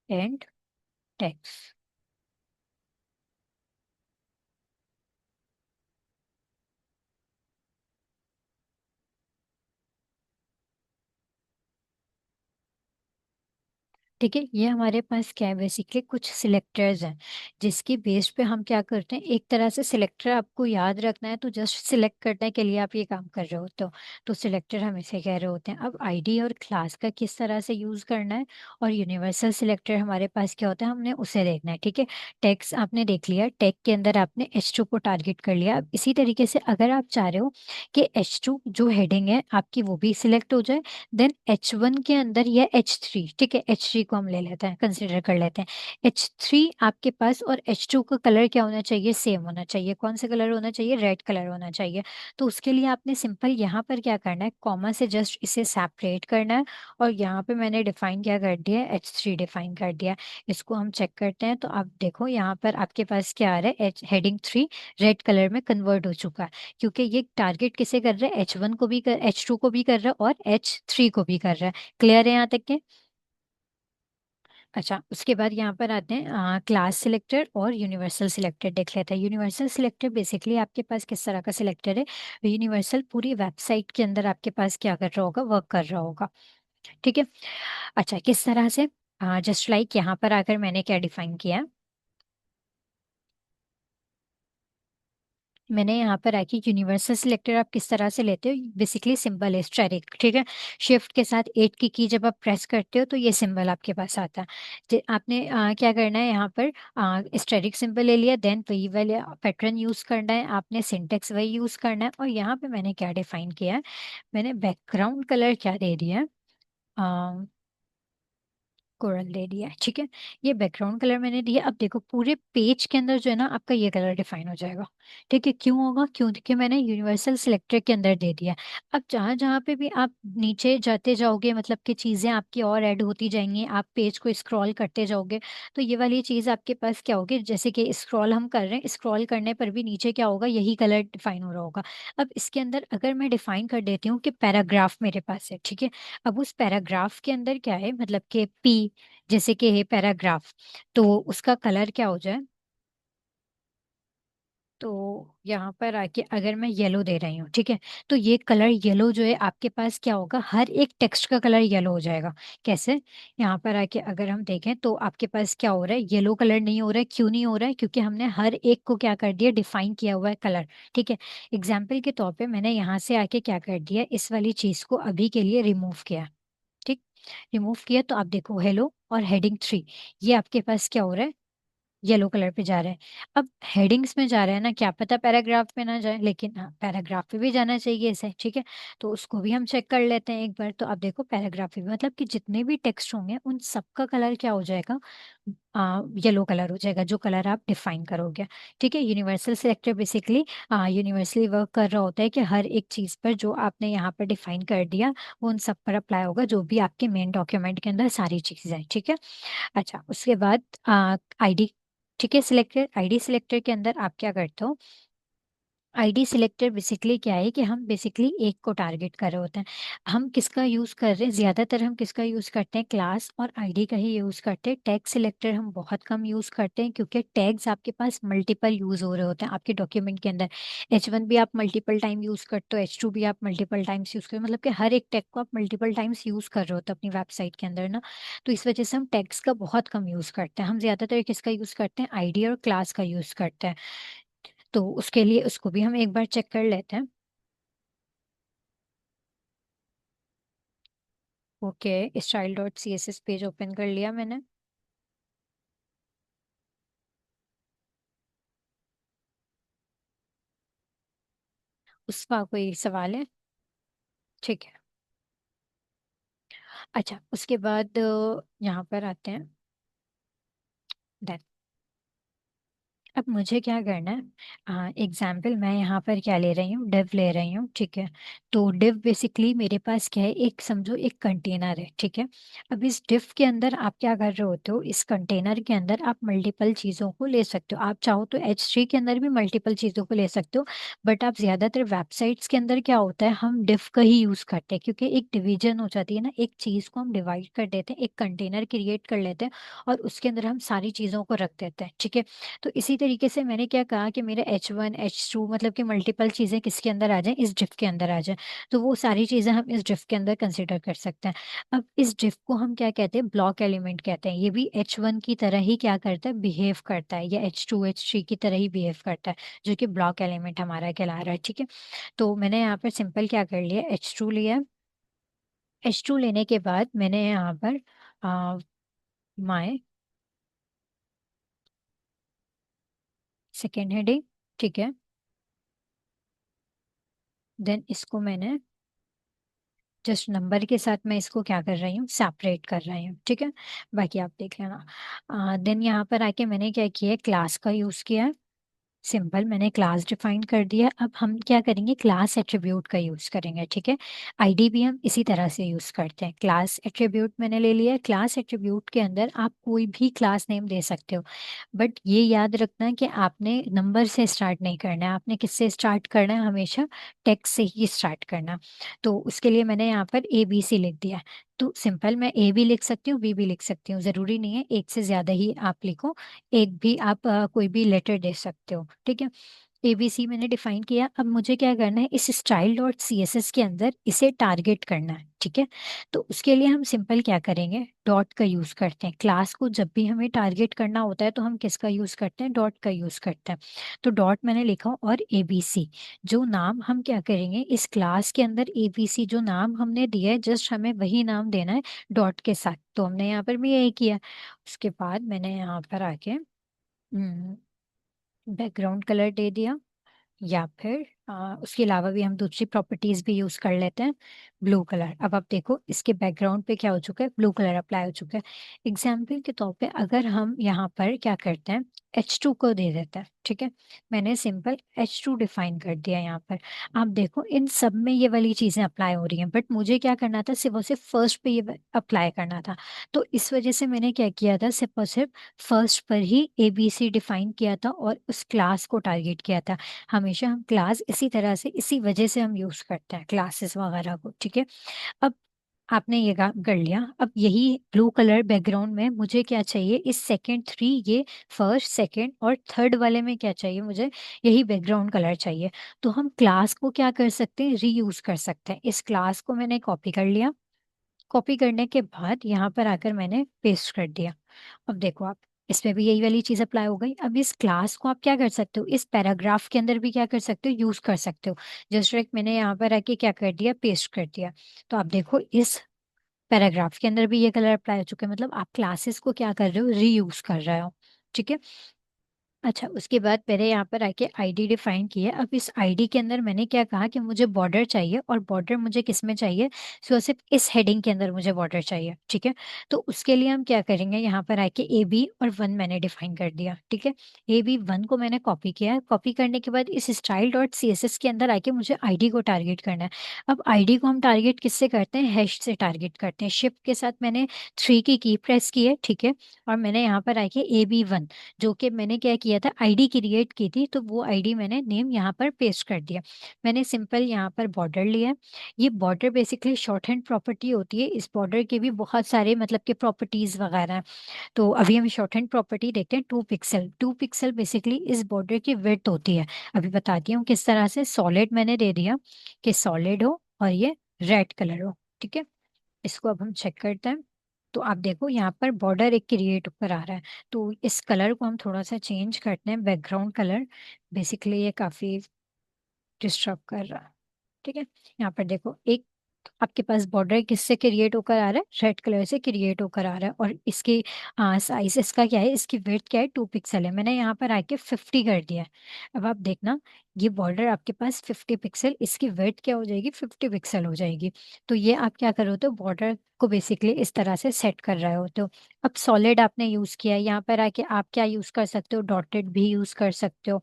and text. ठीक है, ये हमारे पास क्या है, बेसिकली कुछ सिलेक्टर्स हैं जिसकी बेस पे हम क्या करते हैं, एक तरह से सिलेक्टर आपको याद रखना है तो जस्ट सिलेक्ट करने के लिए आप ये काम कर रहे होते हो, तो सिलेक्टर हम इसे कह रहे होते हैं। अब आईडी और क्लास का किस तरह से यूज करना है, और यूनिवर्सल सिलेक्टर हमारे पास क्या होता है, हमने उसे देखना है। ठीक है। टेक्स्ट आपने देख लिया, टेक के अंदर आपने H2 को टारगेट कर लिया। अब इसी तरीके से अगर आप चाह रहे हो कि H2 जो हेडिंग है आपकी वो भी सिलेक्ट हो जाए, देन H1 के अंदर या H3, ठीक है, H3 को हम ले लेते हैं, कंसिडर कर लेते हैं। H3 आपके पास और H2 का कलर क्या होना चाहिए, सेम होना चाहिए। कौन सा कलर होना चाहिए, रेड कलर होना चाहिए। तो उसके लिए आपने सिंपल यहाँ पर क्या करना है, कॉमा से जस्ट इसे सेपरेट करना है। और यहाँ पे मैंने डिफाइन क्या कर दिया है, H3 डिफाइन कर दिया है। इसको हम चेक करते हैं, तो आप देखो यहाँ पर आपके पास क्या आ रहा है, हेडिंग 3 रेड कलर में कन्वर्ट हो चुका है, क्योंकि ये टारगेट किसे कर रहा है, H1 को भी कर, H2 को भी कर रहा है और H3 को भी कर रहा है। क्लियर है यहाँ तक के। अच्छा, उसके बाद यहाँ पर आते हैं क्लास सिलेक्टर और यूनिवर्सल सिलेक्टर देख लेते हैं। यूनिवर्सल सिलेक्टर बेसिकली आपके पास किस तरह का सिलेक्टर है, यूनिवर्सल पूरी वेबसाइट के अंदर आपके पास क्या कर रहा होगा, वर्क कर रहा होगा। ठीक है। अच्छा, किस तरह से, जस्ट लाइक यहाँ पर आकर मैंने क्या डिफाइन किया, मैंने यहाँ पर आके यूनिवर्सल सिलेक्टर आप किस तरह से लेते हो, बेसिकली सिंबल है स्टेरिक। ठीक है। शिफ्ट के साथ 8 की जब आप प्रेस करते हो तो ये सिंबल आपके पास आता है। आपने क्या करना है, यहाँ पर स्टेरिक सिंबल ले लिया, देन वही वाले पैटर्न यूज करना है आपने, सिंटेक्स वही यूज करना है। और यहाँ पे मैंने क्या डिफाइन किया है, मैंने बैकग्राउंड कलर क्या दे दिया है, कोरल दे दिया है। ठीक है। ये बैकग्राउंड कलर मैंने दिया। अब देखो पूरे पेज के अंदर जो है ना आपका ये कलर डिफाइन हो जाएगा। ठीक है, क्यों होगा, क्योंकि मैंने यूनिवर्सल सिलेक्टर के अंदर दे दिया है। अब जहाँ जहाँ पे भी आप नीचे जाते जाओगे, मतलब कि चीज़ें आपकी और ऐड होती जाएंगी, आप पेज को स्क्रॉल करते जाओगे, तो ये वाली चीज़ आपके पास क्या होगी, जैसे कि स्क्रॉल हम कर रहे हैं, स्क्रॉल करने पर भी नीचे क्या होगा, यही कलर डिफाइन हो रहा होगा। अब इसके अंदर अगर मैं डिफाइन कर देती हूँ कि पैराग्राफ मेरे पास है, ठीक है, अब उस पैराग्राफ के अंदर क्या है, मतलब कि पी, जैसे कि है पैराग्राफ, तो उसका कलर क्या हो जाए, तो यहाँ पर आके अगर मैं येलो दे रही हूँ, ठीक है, तो ये कलर येलो जो है आपके पास क्या होगा, हर एक टेक्स्ट का कलर येलो हो जाएगा। कैसे, यहाँ पर आके अगर हम देखें तो आपके पास क्या हो रहा है, येलो कलर नहीं हो रहा है। क्यों नहीं हो रहा है, क्योंकि हमने हर एक को क्या कर दिया, डिफाइन किया हुआ है कलर। ठीक है। एग्जाम्पल के तौर पे मैंने यहाँ से आके क्या कर दिया, इस वाली चीज को अभी के लिए रिमूव किया। ठीक, रिमूव किया तो आप देखो हेलो और हेडिंग 3, ये आपके पास क्या हो रहा है, येलो कलर पे जा रहा है। अब हेडिंग्स में जा रहा है ना, क्या पता पैराग्राफ पे ना जाए, लेकिन हाँ पैराग्राफ पे भी जाना चाहिए इसे। ठीक है, तो उसको भी हम चेक कर लेते हैं एक बार। तो आप देखो पैराग्राफ पे भी, मतलब कि जितने भी टेक्स्ट होंगे उन सबका कलर क्या हो जाएगा, येलो कलर हो जाएगा, जो कलर आप डिफाइन करोगे। ठीक है। Universal selector basically universally work कर रहा होता है कि हर एक चीज पर जो आपने यहाँ पर डिफाइन कर दिया वो उन सब पर अप्लाई होगा, जो भी आपके मेन डॉक्यूमेंट के अंदर सारी चीजें हैं। ठीक है। अच्छा, उसके बाद आईडी, ठीक है, सिलेक्टर, आईडी सिलेक्टर के अंदर आप क्या करते हो, आईडी सिलेक्टर बेसिकली क्या है कि हम बेसिकली एक को टारगेट कर रहे होते हैं। हम किसका यूज कर रहे हैं, ज्यादातर हम किसका यूज करते हैं, क्लास और आईडी का ही यूज करते हैं। टैग सिलेक्टर हम बहुत कम यूज करते हैं, क्योंकि टैग्स आपके पास मल्टीपल यूज हो रहे होते हैं आपके डॉक्यूमेंट के अंदर। H1 भी आप मल्टीपल टाइम यूज करते हो, H2 भी आप मल्टीपल टाइम्स यूज करते हो, मतलब कि हर एक टैग को आप मल्टीपल टाइम्स यूज कर रहे होते हो अपनी वेबसाइट के अंदर ना। तो इस वजह से हम टैग्स का बहुत कम यूज करते हैं। हम ज्यादातर किसका यूज करते हैं, आईडी और क्लास का यूज करते हैं। तो उसके लिए उसको भी हम एक बार चेक कर लेते हैं। ओके, style.css पेज ओपन कर लिया मैंने। उसका कोई सवाल है, ठीक है। अच्छा, उसके बाद यहाँ पर आते हैं। Done। अब मुझे क्या करना है, एग्जाम्पल मैं यहाँ पर क्या ले रही हूँ, डिव ले रही हूँ। ठीक है। तो डिव बेसिकली मेरे पास क्या है, एक समझो एक कंटेनर है। ठीक है। अब इस डिव के अंदर आप क्या कर रहे होते हो, इस कंटेनर के अंदर आप मल्टीपल चीज़ों को ले सकते हो। आप चाहो तो H3 के अंदर भी मल्टीपल चीज़ों को ले सकते हो, बट आप ज़्यादातर वेबसाइट्स के अंदर क्या होता है, हम डिव का ही यूज़ करते हैं, क्योंकि एक डिवीजन हो जाती है ना, एक चीज़ को हम डिवाइड कर देते हैं, एक कंटेनर क्रिएट कर लेते हैं और उसके अंदर हम सारी चीज़ों को रख देते हैं। ठीक है। तो इसी तरीके से मैंने क्या कहा कि मेरे H1 H2 मतलब कि मल्टीपल चीज़ें किसके अंदर आ जाएं, इस डिफ के अंदर आ जाएं। तो वो सारी चीज़ें हम इस डिफ के अंदर कंसिडर कर सकते हैं। अब इस डिफ को हम क्या कहते हैं, ब्लॉक एलिमेंट कहते हैं। ये भी H1 की तरह ही क्या करता है, बिहेव करता है, या H2 H3 की तरह ही बिहेव करता है, जो कि ब्लॉक एलिमेंट हमारा कहला रहा है। ठीक है। तो मैंने यहाँ पर सिंपल क्या कर लिया, H2 लिया। H2 लेने के बाद मैंने यहाँ पर माई सेकेंड हेडिंग, ठीक है, देन इसको मैंने जस्ट नंबर के साथ मैं इसको क्या कर रही हूँ, सेपरेट कर रही हूँ, ठीक है। बाकी आप देख लेना। देन यहाँ पर आके मैंने क्या किया है, क्लास का यूज़ किया है। सिंपल, मैंने क्लास डिफाइन कर दिया। अब हम क्या करेंगे, क्लास एट्रीब्यूट का यूज करेंगे, ठीक है। आईडी भी हम इसी तरह से यूज करते हैं। क्लास एट्रीब्यूट मैंने ले लिया है। क्लास एट्रीब्यूट के अंदर आप कोई भी क्लास नेम दे सकते हो, बट ये याद रखना कि आपने नंबर से स्टार्ट नहीं करना है। आपने किससे स्टार्ट करना है, हमेशा टेक्स्ट से ही स्टार्ट करना। तो उसके लिए मैंने यहाँ पर ABC लिख दिया है। तो सिंपल, मैं A भी लिख सकती हूँ, B भी लिख सकती हूँ, ज़रूरी नहीं है एक से ज़्यादा ही आप लिखो। एक भी आप कोई भी लेटर दे सकते हो, ठीक है। ABC मैंने डिफाइन किया। अब मुझे क्या करना है, इस स्टाइल डॉट CSS के अंदर इसे टारगेट करना है, ठीक है। तो उसके लिए हम सिंपल क्या करेंगे, डॉट का यूज करते हैं। क्लास को जब भी हमें टारगेट करना होता है तो हम किसका यूज करते हैं, डॉट का यूज करते हैं। तो डॉट मैंने लिखा और ABC, जो नाम हम क्या करेंगे इस क्लास के अंदर, ABC जो नाम हमने दिया है जस्ट हमें वही नाम देना है डॉट के साथ। तो हमने यहाँ पर भी यही किया। उसके बाद मैंने यहाँ पर आके बैकग्राउंड कलर दे दिया, या फिर उसके अलावा भी हम दूसरी प्रॉपर्टीज भी यूज कर लेते हैं। ब्लू कलर, अब आप देखो इसके बैकग्राउंड पे क्या हो चुका है, ब्लू कलर अप्लाई हो चुका है। एग्जाम्पल के तौर पे अगर हम यहाँ पर क्या करते हैं, H2 को दे देते हैं, ठीक है। मैंने सिंपल H2 डिफाइन कर दिया यहाँ पर। आप देखो इन सब में ये वाली चीजें अप्लाई हो रही हैं, बट मुझे क्या करना था, सिर्फ और सिर्फ फर्स्ट पे ये अप्लाई करना था। तो इस वजह से मैंने क्या किया था, सिर्फ और सिर्फ फर्स्ट पर ही ABC डिफाइन किया था और उस क्लास को टारगेट किया था। हमेशा हम क्लास इसी तरह से, इसी वजह से हम यूज करते हैं क्लासेस वगैरह को, ठीक है। अब आपने ये काम कर लिया। अब यही ब्लू कलर बैकग्राउंड में मुझे क्या चाहिए, इस सेकंड थ्री, ये फर्स्ट सेकंड और थर्ड वाले में क्या चाहिए मुझे, यही बैकग्राउंड कलर चाहिए। तो हम क्लास को क्या कर सकते हैं, रीयूज कर सकते हैं। इस क्लास को मैंने कॉपी कर लिया। कॉपी करने के बाद यहाँ पर आकर मैंने पेस्ट कर दिया। अब देखो आप, इसमें भी यही वाली चीज अप्लाई हो गई। अब इस क्लास को आप क्या कर सकते हो, इस पैराग्राफ के अंदर भी क्या कर सकते हो, यूज कर सकते हो। जस्ट लाइक मैंने यहाँ पर आके क्या कर दिया, पेस्ट कर दिया। तो आप देखो इस पैराग्राफ के अंदर भी ये कलर अप्लाई हो चुके हैं। मतलब आप क्लासेस को क्या कर रहे हो, रीयूज कर रहे हो, ठीक है। अच्छा, उसके बाद मेरे यहाँ पर आके आईडी डिफाइन किया। अब इस आईडी के अंदर मैंने क्या कहा कि मुझे बॉर्डर चाहिए, और बॉर्डर मुझे किस में चाहिए, सिर्फ इस हेडिंग के अंदर मुझे बॉर्डर चाहिए, ठीक है। तो उसके लिए हम क्या करेंगे, यहाँ पर आके AB और 1 मैंने डिफाइन कर दिया, ठीक है। AB 1 को मैंने कॉपी किया है। कॉपी करने के बाद इस स्टाइल डॉट CSS के अंदर आके मुझे आईडी को टारगेट करना है। अब आईडी को हम टारगेट किससे करते हैं, हैश से टारगेट करते हैं। शिफ्ट के साथ मैंने 3 की प्रेस की है, ठीक है। और मैंने यहाँ पर आके AB 1, जो कि मैंने क्या किया था, आईडी क्रिएट की थी, तो वो आईडी मैंने नेम यहाँ पर पेस्ट कर दिया। मैंने सिंपल यहाँ पर बॉर्डर लिया। ये border basically short hand property होती है। इस बॉर्डर के भी बहुत सारे मतलब के प्रॉपर्टीज वगैरह हैं। तो अभी हम शॉर्ट हैंड प्रॉपर्टी देखते हैं, 2 पिक्सल। 2 पिक्सल बेसिकली इस बॉर्डर की विड्थ होती है। अभी बताती हूँ किस तरह से। सॉलिड मैंने दे दिया कि सॉलिड हो और ये रेड कलर हो, ठीक है। इसको अब हम चेक करते हैं। तो आप देखो यहाँ पर बॉर्डर एक क्रिएट ऊपर आ रहा है। तो इस कलर को हम थोड़ा सा चेंज करते हैं, बैकग्राउंड कलर। बेसिकली ये काफी डिस्टर्ब कर रहा है, ठीक है। यहाँ पर देखो एक आपके पास बॉर्डर किससे क्रिएट होकर आ रहा है, रेड कलर से क्रिएट होकर आ रहा है। और इसकी साइज इसका क्या है, इसकी विड्थ क्या है, 2 पिक्सल है। मैंने यहाँ पर आके 50 कर दिया है। अब आप देखना, ये बॉर्डर आपके पास 50 पिक्सल, इसकी विड्थ क्या हो जाएगी, 50 पिक्सल हो जाएगी। तो ये आप क्या कर रहे हो, तो बॉर्डर को बेसिकली इस तरह से सेट कर रहे हो। तो अब सॉलिड आपने यूज किया है, यहाँ पर आके आप क्या यूज कर सकते हो, डॉटेड भी यूज कर सकते हो।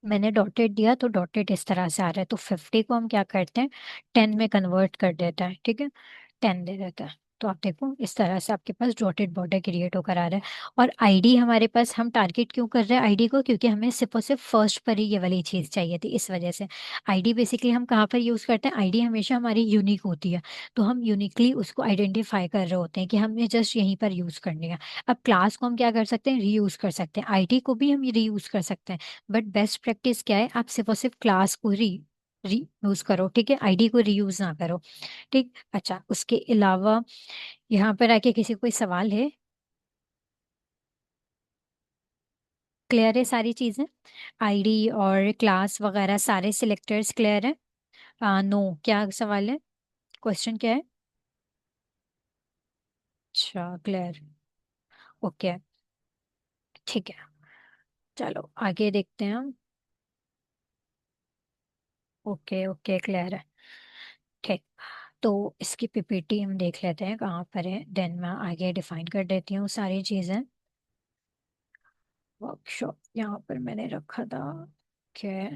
मैंने डॉटेड दिया तो डॉटेड इस तरह से आ रहा है। तो 50 को हम क्या करते हैं, 10 में कन्वर्ट कर देता है, ठीक है। 10 दे देता है। तो आप देखो इस तरह से आपके पास डॉटेड बॉर्डर क्रिएट होकर आ रहा है। और आईडी हमारे पास, हम टारगेट क्यों कर रहे हैं आईडी को, क्योंकि हमें सिर्फ और सिर्फ फर्स्ट पर ही ये वाली चीज़ चाहिए थी, इस वजह से। आईडी बेसिकली हम कहाँ पर यूज़ करते हैं, आईडी हमेशा हमारी यूनिक होती है। तो हम यूनिकली उसको आइडेंटिफाई कर रहे होते हैं कि हमने जस्ट यहीं पर यूज़ करनी है। अब क्लास को हम क्या कर सकते हैं, रीयूज कर सकते हैं। आईडी को भी हम रीयूज कर सकते हैं। बट बेस्ट प्रैक्टिस क्या है, आप सिर्फ और सिर्फ क्लास को री री यूज करो, ठीक है। आईडी को रीयूज ना करो, ठीक। अच्छा, उसके अलावा यहाँ पर आके किसी को कोई सवाल है, क्लियर है सारी चीजें, आईडी और क्लास वगैरह सारे सिलेक्टर्स क्लियर है। नो, क्या सवाल है, क्वेश्चन क्या है। अच्छा, क्लियर, ओके, ठीक है। चलो आगे देखते हैं हम। ओके ओके, क्लियर है, ठीक। तो इसकी पीपीटी हम देख लेते हैं कहाँ पर है, देन मैं आगे डिफाइन कर देती हूँ सारी चीज़ें। वर्कशॉप यहाँ पर मैंने रखा था। क्या?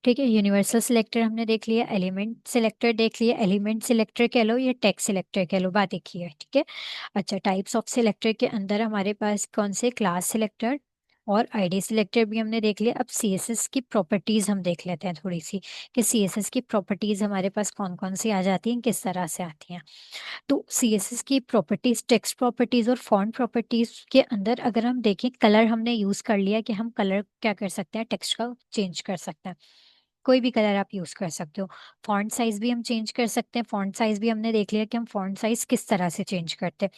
ठीक है, यूनिवर्सल सिलेक्टर हमने देख लिया, एलिमेंट सिलेक्टर देख लिया, एलिमेंट सिलेक्टर कह लो या टेक्स्ट सिलेक्टर कह लो, बात एक ही है। ठीक है। अच्छा, टाइप्स ऑफ सिलेक्टर के अंदर हमारे पास कौन से, क्लास सिलेक्टर और आईडी सिलेक्टर भी हमने देख लिया। अब सीएसएस की प्रॉपर्टीज हम देख लेते हैं थोड़ी सी, कि सीएसएस की प्रॉपर्टीज हमारे पास कौन कौन सी आ जाती हैं, किस तरह से आती हैं। तो सीएसएस की प्रॉपर्टीज, टेक्स्ट प्रॉपर्टीज और फॉन्ट प्रॉपर्टीज के अंदर अगर हम देखें, कलर हमने यूज कर लिया कि हम कलर क्या कर सकते हैं, टेक्स्ट का चेंज कर सकते हैं, कोई भी कलर आप यूज कर सकते हो। फॉन्ट साइज भी हम चेंज कर सकते हैं, फॉन्ट साइज भी हमने देख लिया कि हम फॉन्ट साइज किस तरह से चेंज करते हैं।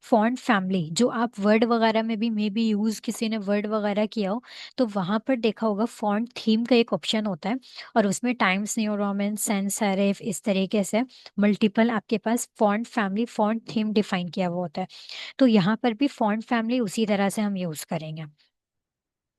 फॉन्ट फैमिली, जो आप वर्ड वगैरह में भी मे बी यूज, किसी ने वर्ड वगैरह किया हो तो वहां पर देखा होगा फॉन्ट थीम का एक ऑप्शन होता है, और उसमें Times New Roman sans serif इस तरीके से मल्टीपल आपके पास font family, font theme define किया हुआ होता है। तो यहाँ पर भी फॉन्ट फैमिली उसी तरह से हम यूज करेंगे।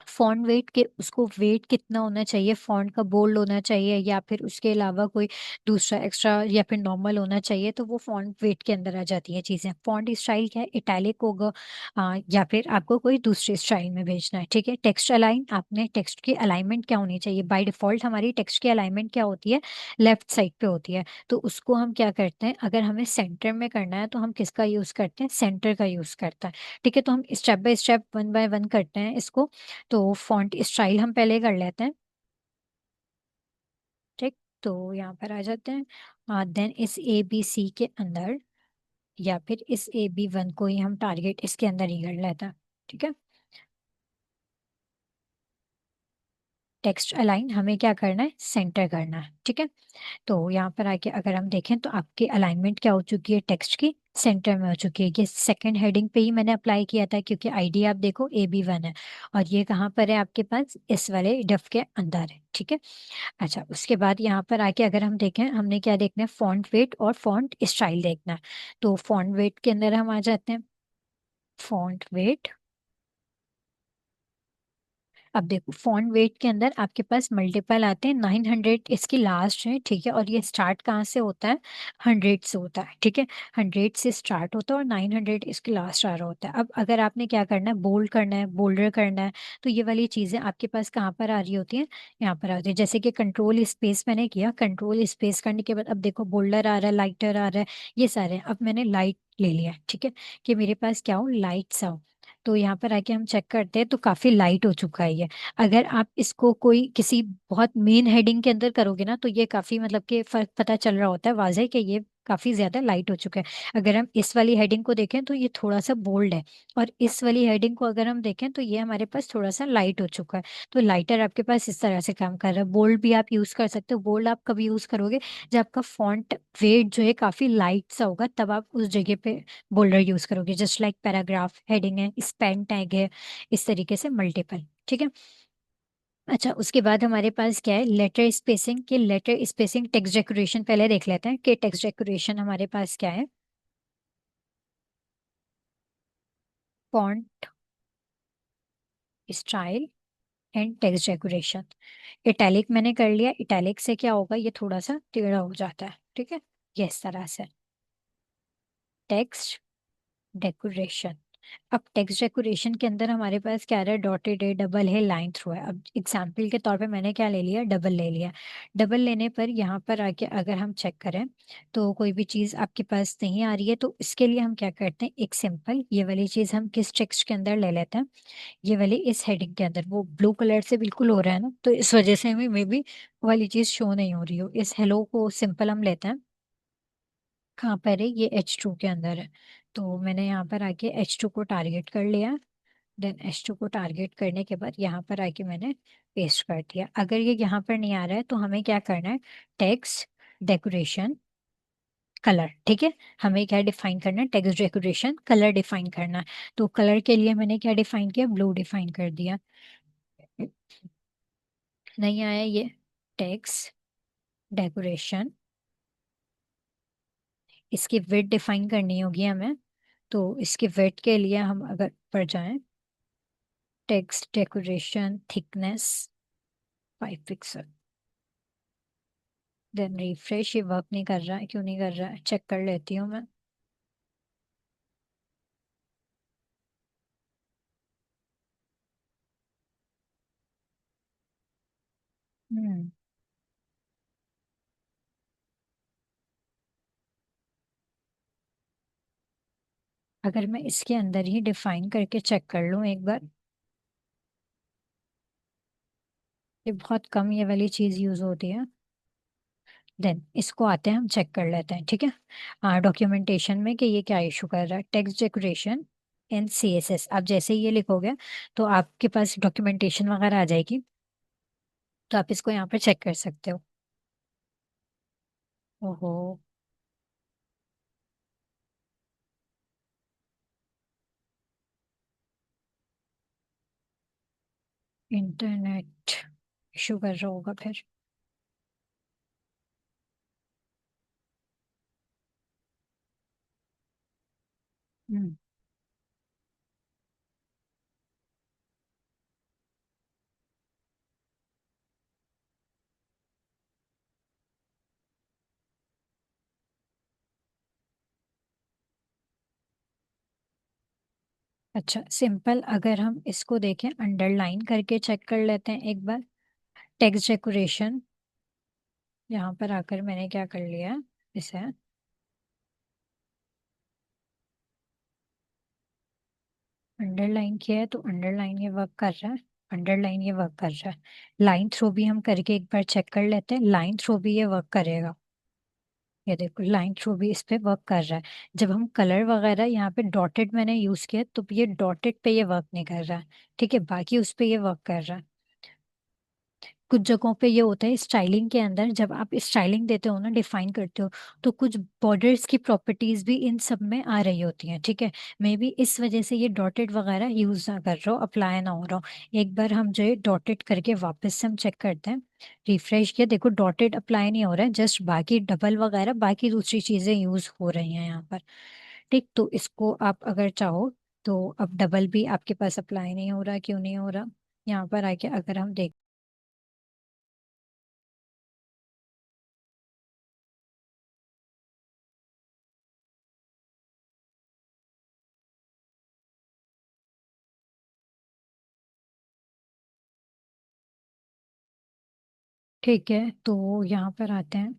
फॉन्ट वेट के, उसको वेट कितना होना चाहिए, फॉन्ट का बोल्ड होना चाहिए या फिर उसके अलावा कोई दूसरा एक्स्ट्रा या फिर नॉर्मल होना चाहिए, तो वो फॉन्ट वेट के अंदर आ जाती है चीज़ें। फॉन्ट स्टाइल क्या है, इटैलिक होगा या फिर आपको कोई दूसरे स्टाइल में भेजना है। ठीक है। टेक्स्ट अलाइन, आपने टेक्स्ट की अलाइनमेंट क्या होनी चाहिए, बाय डिफॉल्ट हमारी टेक्स्ट की अलाइनमेंट क्या होती है, लेफ्ट साइड पे होती है। तो उसको हम क्या करते हैं, अगर हमें सेंटर में करना है तो हम किसका यूज करते हैं, सेंटर का यूज करते हैं। ठीक है। तो हम step by step, one by one करते हैं इसको। तो फॉन्ट स्टाइल हम पहले कर लेते हैं। ठीक। तो यहाँ पर आ जाते हैं, देन इस ए बी सी के अंदर, या फिर इस ए बी वन को ही हम टारगेट इसके अंदर ही कर लेते हैं। ठीक है। टेक्स्ट अलाइन हमें क्या करना है, सेंटर करना है। ठीक है। तो यहाँ पर आके अगर हम देखें तो आपकी अलाइनमेंट क्या हो चुकी है, टेक्स्ट की सेंटर में हो चुकी है। ये सेकंड हेडिंग पे ही मैंने अप्लाई किया था, क्योंकि आईडी आप देखो ए बी वन है, और ये कहाँ पर है आपके पास, इस वाले डफ के अंदर है। ठीक है। अच्छा, उसके बाद यहाँ पर आके अगर हम देखें, हमने क्या देखना है, फॉन्ट वेट और फॉन्ट स्टाइल देखना है। तो फॉन्ट वेट के अंदर हम आ जाते हैं। फॉन्ट वेट, अब देखो फॉन्ट वेट के अंदर आपके पास मल्टीपल आते हैं, 900 इसकी लास्ट है। ठीक है। और ये स्टार्ट कहाँ से होता है, 100 से होता है। ठीक है। 100 से स्टार्ट होता है और 900 इसकी लास्ट आ रहा होता है। अब अगर आपने क्या करना है, बोल्ड करना है, बोल्डर करना है, तो ये वाली चीज़ें आपके पास कहाँ पर आ रही होती हैं, यहाँ पर आती है। जैसे कि कंट्रोल स्पेस मैंने किया, कंट्रोल स्पेस करने के बाद अब देखो बोल्डर आ रहा है, लाइटर आ रहा है, ये सारे। अब मैंने लाइट ले लिया। ठीक है। कि मेरे पास क्या हो, लाइट सा हो। तो यहाँ पर आके हम चेक करते हैं तो काफी लाइट हो चुका है ये। अगर आप इसको कोई किसी बहुत मेन हेडिंग के अंदर करोगे ना, तो ये काफी मतलब कि फर्क पता चल रहा होता है वाज़े कि ये काफी ज्यादा लाइट हो चुका है। अगर हम इस वाली हेडिंग को देखें तो ये थोड़ा सा बोल्ड है, और इस वाली हेडिंग को अगर हम देखें तो ये हमारे पास थोड़ा सा लाइट हो चुका है। तो लाइटर आपके पास इस तरह से काम कर रहा है। बोल्ड भी आप यूज कर सकते हो। बोल्ड आप कभी यूज करोगे, जब आपका फॉन्ट वेट जो है काफी लाइट सा होगा, तब आप उस जगह पे बोल्डर यूज करोगे। जस्ट लाइक पैराग्राफ हेडिंग है, स्पेन टैग है, इस तरीके से मल्टीपल। ठीक है। अच्छा, उसके बाद हमारे पास क्या है, लेटर स्पेसिंग। के लेटर स्पेसिंग, टेक्स्ट डेकोरेशन पहले देख लेते हैं कि टेक्स्ट डेकोरेशन हमारे पास क्या है। Font style and text decoration. Italic मैंने कर लिया। इटैलिक से क्या होगा, ये थोड़ा सा टेढ़ा हो जाता है। ठीक है। ये इस तरह से टेक्स्ट डेकोरेशन। अब टेक्स्ट डेकोरेशन के अंदर हमारे पास क्या है, डॉटेड है, डबल है, लाइन थ्रू है। अब एग्जाम्पल के तौर पे मैंने क्या ले लिया, डबल ले लिया। डबल लेने पर यहाँ पर आके अगर हम चेक करें तो कोई भी चीज़ आपके पास नहीं आ रही है, तो इसके लिए हम क्या करते हैं, एक सिंपल ये वाली चीज़ हम किस टेक्स्ट के अंदर ले लेते हैं, ये वाली इस हेडिंग के अंदर। वो ब्लू कलर से बिल्कुल हो रहा है ना, तो इस वजह से हमें मे बी वाली चीज़ शो नहीं हो रही हो। इस हेलो को सिंपल हम लेते हैं, कहाँ पर है, ये H2 के अंदर है। तो मैंने यहाँ पर आके H2 को टारगेट कर लिया। देन H2 को टारगेट करने के बाद यहाँ पर आके मैंने पेस्ट कर दिया। अगर ये यहाँ पर नहीं आ रहा है तो हमें क्या करना है, टेक्स्ट डेकोरेशन कलर। ठीक है। हमें क्या डिफाइन करना है, टेक्स्ट डेकोरेशन कलर डिफाइन करना है। तो कलर के लिए मैंने क्या डिफाइन किया, ब्लू डिफाइन कर दिया। नहीं आया ये, टेक्स्ट डेकोरेशन, इसकी विड्थ डिफाइन करनी होगी हमें। तो इसकी विड्थ के लिए हम अगर पर जाएं, text decoration thickness 5 pixel. Then refresh, ये वर्क नहीं कर रहा है, क्यों नहीं कर रहा है, चेक कर लेती हूँ मैं। हम्म। अगर मैं इसके अंदर ही डिफाइन करके चेक कर लूँ एक बार। ये बहुत कम ये वाली चीज यूज होती है। देन इसको आते हैं, हम चेक कर लेते हैं, ठीक है। डॉक्यूमेंटेशन में कि ये क्या इशू कर रहा है, टेक्स्ट डेकोरेशन इन CSS, आप जैसे ही ये लिखोगे तो आपके पास डॉक्यूमेंटेशन वगैरह आ जाएगी। तो आप इसको यहाँ पर चेक कर सकते हो। ओहो। इंटरनेट इशू कर रहा होगा फिर। हम्म। अच्छा सिंपल, अगर हम इसको देखें अंडरलाइन करके चेक कर लेते हैं एक बार। टेक्स्ट डेकोरेशन, यहाँ पर आकर मैंने क्या कर लिया, इसे अंडरलाइन किया है, तो अंडरलाइन ये वर्क कर रहा है। अंडरलाइन ये वर्क कर रहा है। लाइन थ्रो भी हम करके एक बार चेक कर लेते हैं, लाइन थ्रो भी ये वर्क करेगा। ये देखो लाइन थ्रो भी इस पे वर्क कर रहा है। जब हम कलर वगैरह यहाँ पे डॉटेड मैंने यूज किया, तो ये डॉटेड पे ये वर्क नहीं कर रहा है। ठीक है, बाकी उस पे ये वर्क कर रहा है। कुछ जगहों पे ये होता है स्टाइलिंग के अंदर, जब आप स्टाइलिंग देते हो ना, डिफाइन करते हो, तो कुछ बॉर्डर्स की प्रॉपर्टीज भी इन सब में आ रही होती हैं, ठीक है। मे बी इस वजह से ये डॉटेड वगैरह यूज ना कर रहा हो, अप्लाई ना हो रहा हो। एक बार हम जो डॉटेड करके वापस से हम चेक करते हैं। रिफ्रेश किया, देखो डॉटेड अप्लाई नहीं हो रहा है, जस्ट बाकी डबल वगैरह बाकी दूसरी चीजें यूज हो रही हैं यहाँ पर। ठीक, तो इसको आप अगर चाहो तो अब डबल भी आपके पास अप्लाई नहीं हो रहा, क्यों नहीं हो रहा। यहाँ पर आके अगर हम देख, ठीक है तो यहाँ पर आते हैं।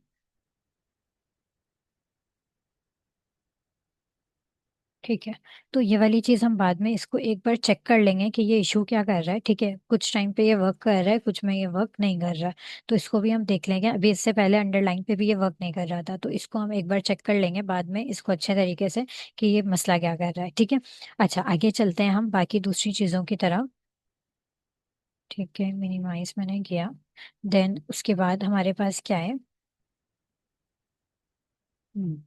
ठीक है, तो ये वाली चीज हम बाद में इसको एक बार चेक कर लेंगे कि ये इशू क्या कर रहा है, ठीक है। कुछ टाइम पे ये वर्क कर रहा है, कुछ में ये वर्क नहीं कर रहा है। तो इसको भी हम देख लेंगे, अभी इससे पहले अंडरलाइन पे भी ये वर्क नहीं कर रहा था, तो इसको हम एक बार चेक कर लेंगे बाद में इसको अच्छे तरीके से कि ये मसला क्या कर रहा है, ठीक है। अच्छा आगे चलते हैं हम बाकी दूसरी चीजों की तरफ। ठीक है, मिनिमाइज मैंने किया। देन उसके बाद हमारे पास क्या है। हम्म,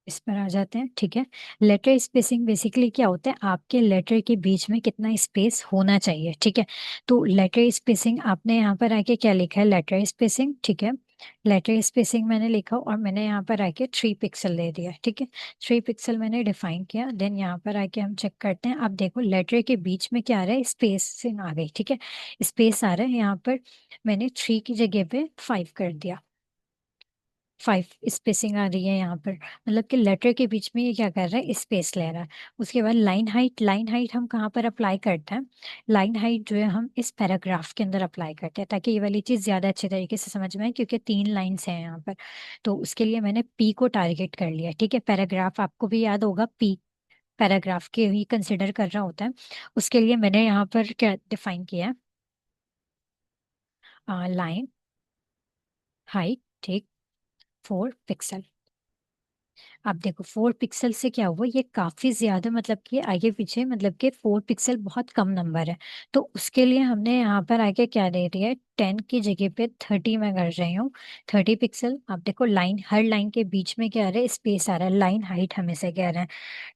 इस पर आ जाते हैं, ठीक है। लेटर स्पेसिंग बेसिकली क्या होता है, आपके लेटर के बीच में कितना स्पेस होना चाहिए, ठीक है। तो लेटर स्पेसिंग आपने यहाँ पर आके क्या लिखा है, लेटर स्पेसिंग, ठीक है। लेटर स्पेसिंग मैंने लिखा और मैंने यहाँ पर आके 3 पिक्सल दे दिया, ठीक है। 3 पिक्सल मैंने डिफाइन किया, देन यहाँ पर आके हम चेक करते हैं। अब देखो लेटर के बीच में क्या आ रहा है, स्पेसिंग आ गई, ठीक है। स्पेस आ रहा है यहाँ पर, मैंने 3 की जगह पे 5 कर दिया। 5 स्पेसिंग आ रही है यहाँ पर, मतलब कि लेटर के बीच में ये क्या कर रहा है, स्पेस ले रहा है। उसके बाद लाइन हाइट, लाइन हाइट हम कहाँ पर अप्लाई करते हैं, लाइन हाइट जो है हम इस पैराग्राफ के अंदर अप्लाई करते हैं, ताकि ये वाली चीज़ ज़्यादा अच्छे तरीके से समझ में आए, क्योंकि 3 लाइन्स हैं यहाँ पर। तो उसके लिए मैंने पी को टारगेट कर लिया, ठीक है। पैराग्राफ आपको भी याद होगा, पी पैराग्राफ के ही कंसिडर कर रहा होता है। उसके लिए मैंने यहाँ पर क्या डिफाइन किया है, लाइन हाइट, ठीक, 4 पिक्सल। आप देखो 4 पिक्सल से क्या हुआ, ये काफी ज्यादा, मतलब कि आगे पीछे, मतलब कि 4 पिक्सल बहुत कम नंबर है। तो उसके लिए हमने यहाँ पर आगे क्या दे दिया है, 10 की जगह पे 30 में कर रही हूँ। 30 पिक्सल, आप देखो लाइन, हर लाइन के बीच में क्या आ रहा है, स्पेस आ रहा है, लाइन हाइट हम इसे कह रहे हैं।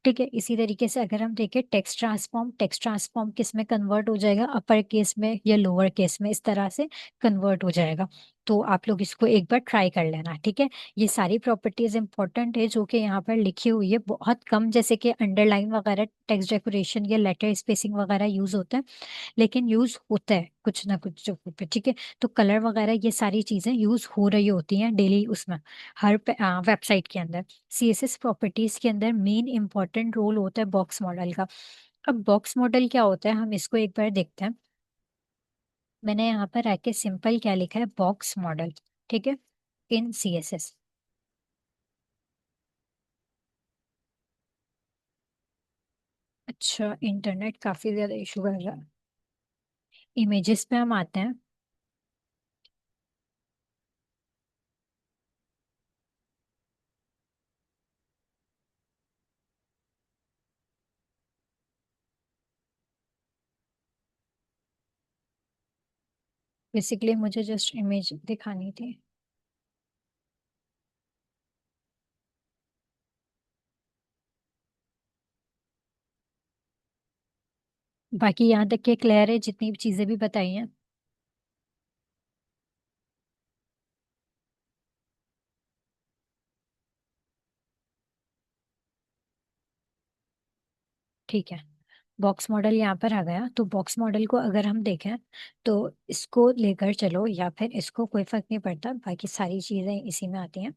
ठीक है, इसी तरीके से अगर हम देखें टेक्स्ट ट्रांसफॉर्म, टेक्स्ट ट्रांसफॉर्म किस में कन्वर्ट हो जाएगा, अपर केस में या लोअर केस में, इस तरह से कन्वर्ट हो जाएगा। तो आप लोग इसको एक बार ट्राई कर लेना, ठीक है। ये सारी प्रॉपर्टीज इंपॉर्टेंट है जो कि यहाँ पर लिखी हुई है, बहुत कम जैसे कि अंडरलाइन वगैरह, टेक्स्ट डेकोरेशन या लेटर स्पेसिंग वगैरह यूज होता है, लेकिन यूज होता है कुछ ना कुछ जगहों पे, ठीक है। तो कलर वगैरह ये सारी चीजें यूज हो रही होती हैं डेली उसमें, हर वेबसाइट के अंदर। सीएसएस प्रॉपर्टीज के अंदर मेन इंपॉर्टेंट रोल होता है बॉक्स मॉडल का। अब बॉक्स मॉडल क्या होता है, हम इसको एक बार देखते हैं। मैंने यहाँ पर आके सिंपल क्या लिखा है, बॉक्स मॉडल, ठीक है, इन सीएसएस। अच्छा, इंटरनेट काफी ज्यादा इशू कर रहा है। इमेजेस पे हम आते हैं। बेसिकली मुझे जस्ट इमेज दिखानी थी। बाकी यहाँ तक के क्लियर है, जितनी भी चीजें भी बताई हैं। ठीक है, बॉक्स मॉडल यहाँ पर आ गया। तो बॉक्स मॉडल को अगर हम देखें, तो इसको लेकर चलो या फिर इसको, कोई फर्क नहीं पड़ता, बाकी सारी चीजें इसी में आती हैं।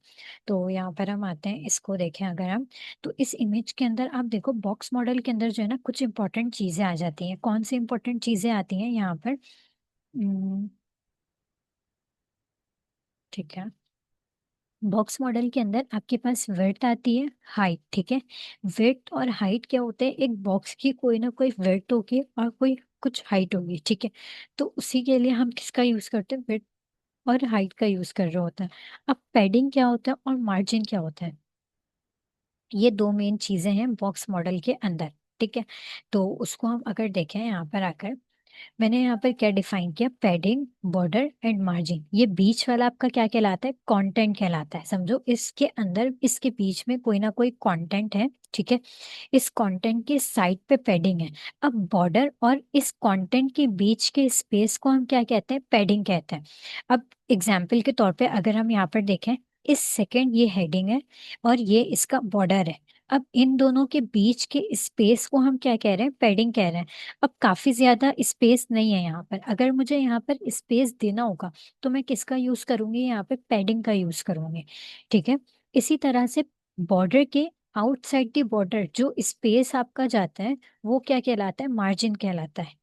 तो यहाँ पर हम आते हैं, इसको देखें अगर हम, तो इस इमेज के अंदर आप देखो, बॉक्स मॉडल के अंदर जो है ना, कुछ इंपॉर्टेंट चीजें आ जाती हैं। कौन सी इंपॉर्टेंट चीजें आती हैं यहाँ पर? हम्म, ठीक है। बॉक्स मॉडल के अंदर आपके पास विड्थ आती है, हाइट, ठीक है। विड्थ और हाइट क्या होते हैं, एक बॉक्स की कोई ना कोई विड्थ होगी और कोई कुछ हाइट होगी, ठीक है। तो उसी के लिए हम किसका यूज करते हैं, विड्थ और हाइट का यूज कर रहे होता है। अब पैडिंग क्या होता है और मार्जिन क्या होता है, ये दो मेन चीजें हैं बॉक्स मॉडल के अंदर, ठीक है। तो उसको हम अगर देखें यहाँ पर आकर, मैंने यहाँ पर क्या डिफाइन किया, पैडिंग, बॉर्डर एंड मार्जिन। ये बीच वाला आपका क्या कहलाता है, कंटेंट कहलाता है। समझो इसके अंदर, इसके बीच में कोई ना कोई कंटेंट है, ठीक है। इस कंटेंट के साइड पे पैडिंग है। अब बॉर्डर और इस कंटेंट के बीच के स्पेस को हम क्या कहते हैं, पैडिंग कहते हैं। अब एग्जाम्पल के तौर पे अगर हम यहाँ पर देखें, इस सेकंड ये हेडिंग है और ये इसका बॉर्डर है। अब इन दोनों के बीच के स्पेस को हम क्या कह रहे हैं, पैडिंग कह रहे हैं। अब काफी ज्यादा स्पेस नहीं है यहाँ पर, अगर मुझे यहाँ पर स्पेस देना होगा तो मैं किसका यूज करूंगी, यहाँ पे पैडिंग का यूज करूंगी, ठीक है। इसी तरह से बॉर्डर के आउटसाइड द बॉर्डर जो स्पेस आपका जाता है, वो क्या कहलाता है, मार्जिन कहलाता है।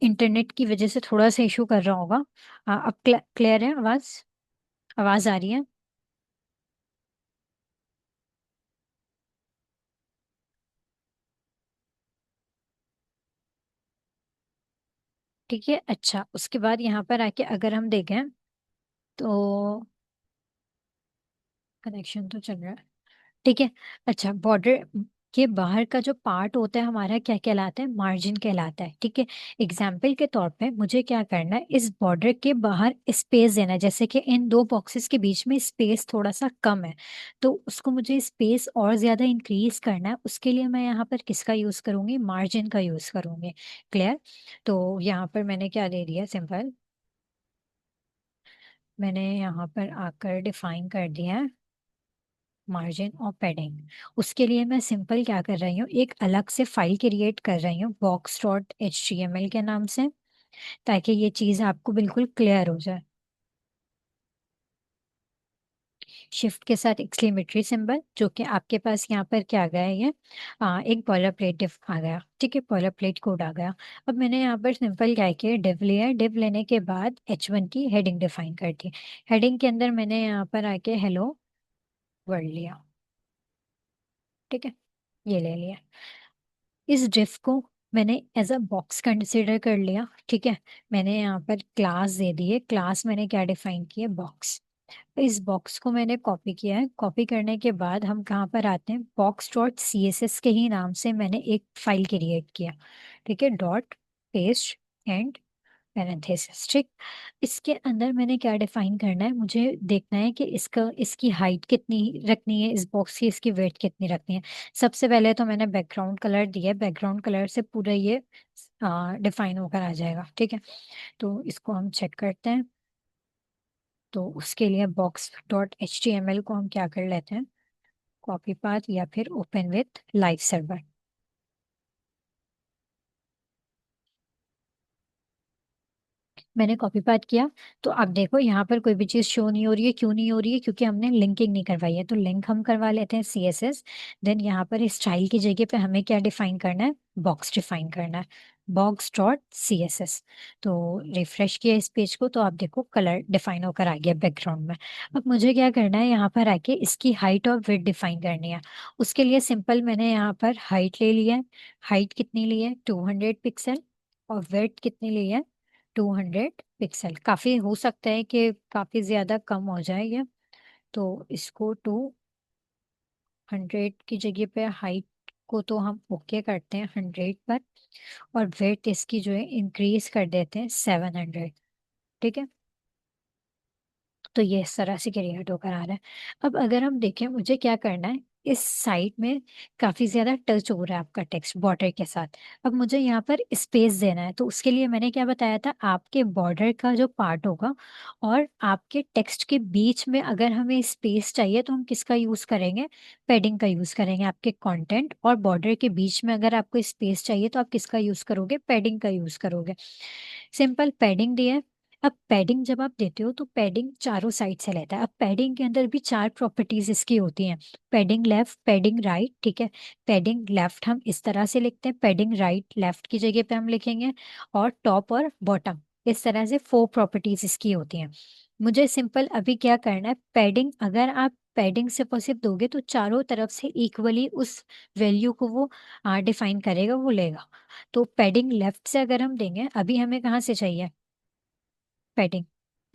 इंटरनेट की वजह से थोड़ा सा इशू कर रहा होगा। अब क्लियर है आवाज? आवाज आ रही है? ठीक है। अच्छा, उसके बाद यहाँ पर आके अगर हम देखें, तो कनेक्शन तो चल रहा है, ठीक है। अच्छा, बॉर्डर के बाहर का जो पार्ट होता है हमारा क्या कहलाता है, मार्जिन कहलाता है, ठीक है। एग्जाम्पल के तौर पे मुझे क्या करना है, इस बॉर्डर के बाहर स्पेस देना है, जैसे कि इन दो बॉक्सेस के बीच में स्पेस थोड़ा सा कम है, तो उसको मुझे स्पेस और ज्यादा इंक्रीज करना है। उसके लिए मैं यहाँ पर किसका यूज करूंगी, मार्जिन का यूज करूंगी। क्लियर? तो यहाँ पर मैंने क्या दे दिया, सिंपल, मैंने यहाँ पर आकर डिफाइन कर दिया है मार्जिन और पैडिंग। उसके लिए मैं सिंपल क्या कर रही हूँ, एक अलग से फाइल क्रिएट कर रही हूँ box.html के नाम से, ताकि ये चीज़ आपको बिल्कुल क्लियर हो जाए। शिफ्ट के साथ एक्सक्लेमेटरी सिंबल, जो कि आपके पास यहाँ पर क्या आ गया है, ये एक बॉयलर प्लेट डिव आ गया, ठीक है, बॉयलर प्लेट कोड आ गया। अब मैंने यहाँ पर सिंपल क्या किया, डिव लिया, डिव लेने के बाद H1 की हेडिंग डिफाइन कर दी। हेडिंग के अंदर मैंने यहाँ पर आके हेलो वर्ल्ड लिया, ठीक है, ये ले लिया। इस डिफ को मैंने एज अ बॉक्स कंसिडर कर लिया, ठीक है। मैंने यहाँ पर क्लास दे दी है, क्लास मैंने क्या डिफाइन किया, बॉक्स। इस बॉक्स को मैंने कॉपी किया है, कॉपी करने के बाद हम कहाँ पर आते हैं, box.css के ही नाम से मैंने एक फाइल क्रिएट किया, ठीक है, डॉट पेस्ट एंड पैरेंथेसिस, ठीक। इसके अंदर मैंने क्या डिफाइन करना है, मुझे देखना है कि इसका, इसकी हाइट कितनी रखनी है, इस बॉक्स की इसकी वेट कितनी रखनी है। सबसे पहले तो मैंने बैकग्राउंड कलर दिया है, बैकग्राउंड कलर से पूरा ये डिफाइन होकर आ जाएगा, ठीक है। तो इसको हम चेक करते हैं। तो उसके लिए box dot H T M L को हम क्या कर लेते हैं, कॉपी पाथ या फिर ओपन विथ लाइव सर्वर। मैंने कॉपी पेस्ट किया। तो आप देखो यहाँ पर कोई भी चीज़ शो नहीं हो रही है, क्यों नहीं हो रही है? क्योंकि हमने लिंकिंग नहीं करवाई है। तो लिंक हम करवा लेते हैं CSS। देन यहाँ पर स्टाइल की जगह पे हमें क्या डिफाइन करना है? बॉक्स डिफाइन करना है, बॉक्स डॉट CSS। तो रिफ्रेश किया इस पेज को, तो आप देखो कलर डिफाइन होकर आ गया बैकग्राउंड में। अब मुझे क्या करना है, यहाँ पर आके इसकी हाइट और विड्थ डिफाइन करनी है। उसके लिए सिंपल मैंने यहाँ पर हाइट ले लिया है। हाइट कितनी ली है? 200 पिक्सल। और विड्थ कितनी ली है? 200 पिक्सल। काफी हो सकता है कि काफी ज्यादा कम हो जाए ये। तो इसको 200 की जगह पे हाइट को तो हम ओके करते हैं 100 पर। और वेट इसकी जो है इंक्रीज कर देते हैं 700। ठीक है। तो ये इस तरह से क्रिएट होकर आ रहा है। अब अगर हम देखें मुझे क्या करना है, इस साइड में काफी ज्यादा टच हो रहा है आपका टेक्स्ट बॉर्डर के साथ। अब मुझे यहाँ पर स्पेस देना है, तो उसके लिए मैंने क्या बताया था, आपके बॉर्डर का जो पार्ट होगा और आपके टेक्स्ट के बीच में अगर हमें स्पेस चाहिए तो हम किसका यूज करेंगे? पैडिंग का यूज करेंगे। आपके कंटेंट और बॉर्डर के बीच में अगर आपको स्पेस चाहिए तो आप किसका यूज करोगे? पैडिंग का यूज करोगे। सिंपल पैडिंग दिया है। अब पैडिंग जब आप देते हो तो पैडिंग चारों साइड से लेता है। अब पैडिंग के अंदर भी चार प्रॉपर्टीज इसकी होती हैं। Padding left, padding right. ठीक है। पैडिंग लेफ्ट हम इस तरह से लिखते हैं, पैडिंग राइट लेफ्ट की जगह पे हम लिखेंगे। और टॉप और बॉटम, इस तरह से 4 प्रॉपर्टीज इसकी होती हैं। मुझे सिंपल अभी क्या करना है, पैडिंग अगर आप पैडिंग से पॉसिबल दोगे तो चारों तरफ से इक्वली उस वैल्यू को वो डिफाइन करेगा, वो लेगा। तो पैडिंग लेफ्ट से अगर हम देंगे, अभी हमें कहाँ से चाहिए पैडिंग?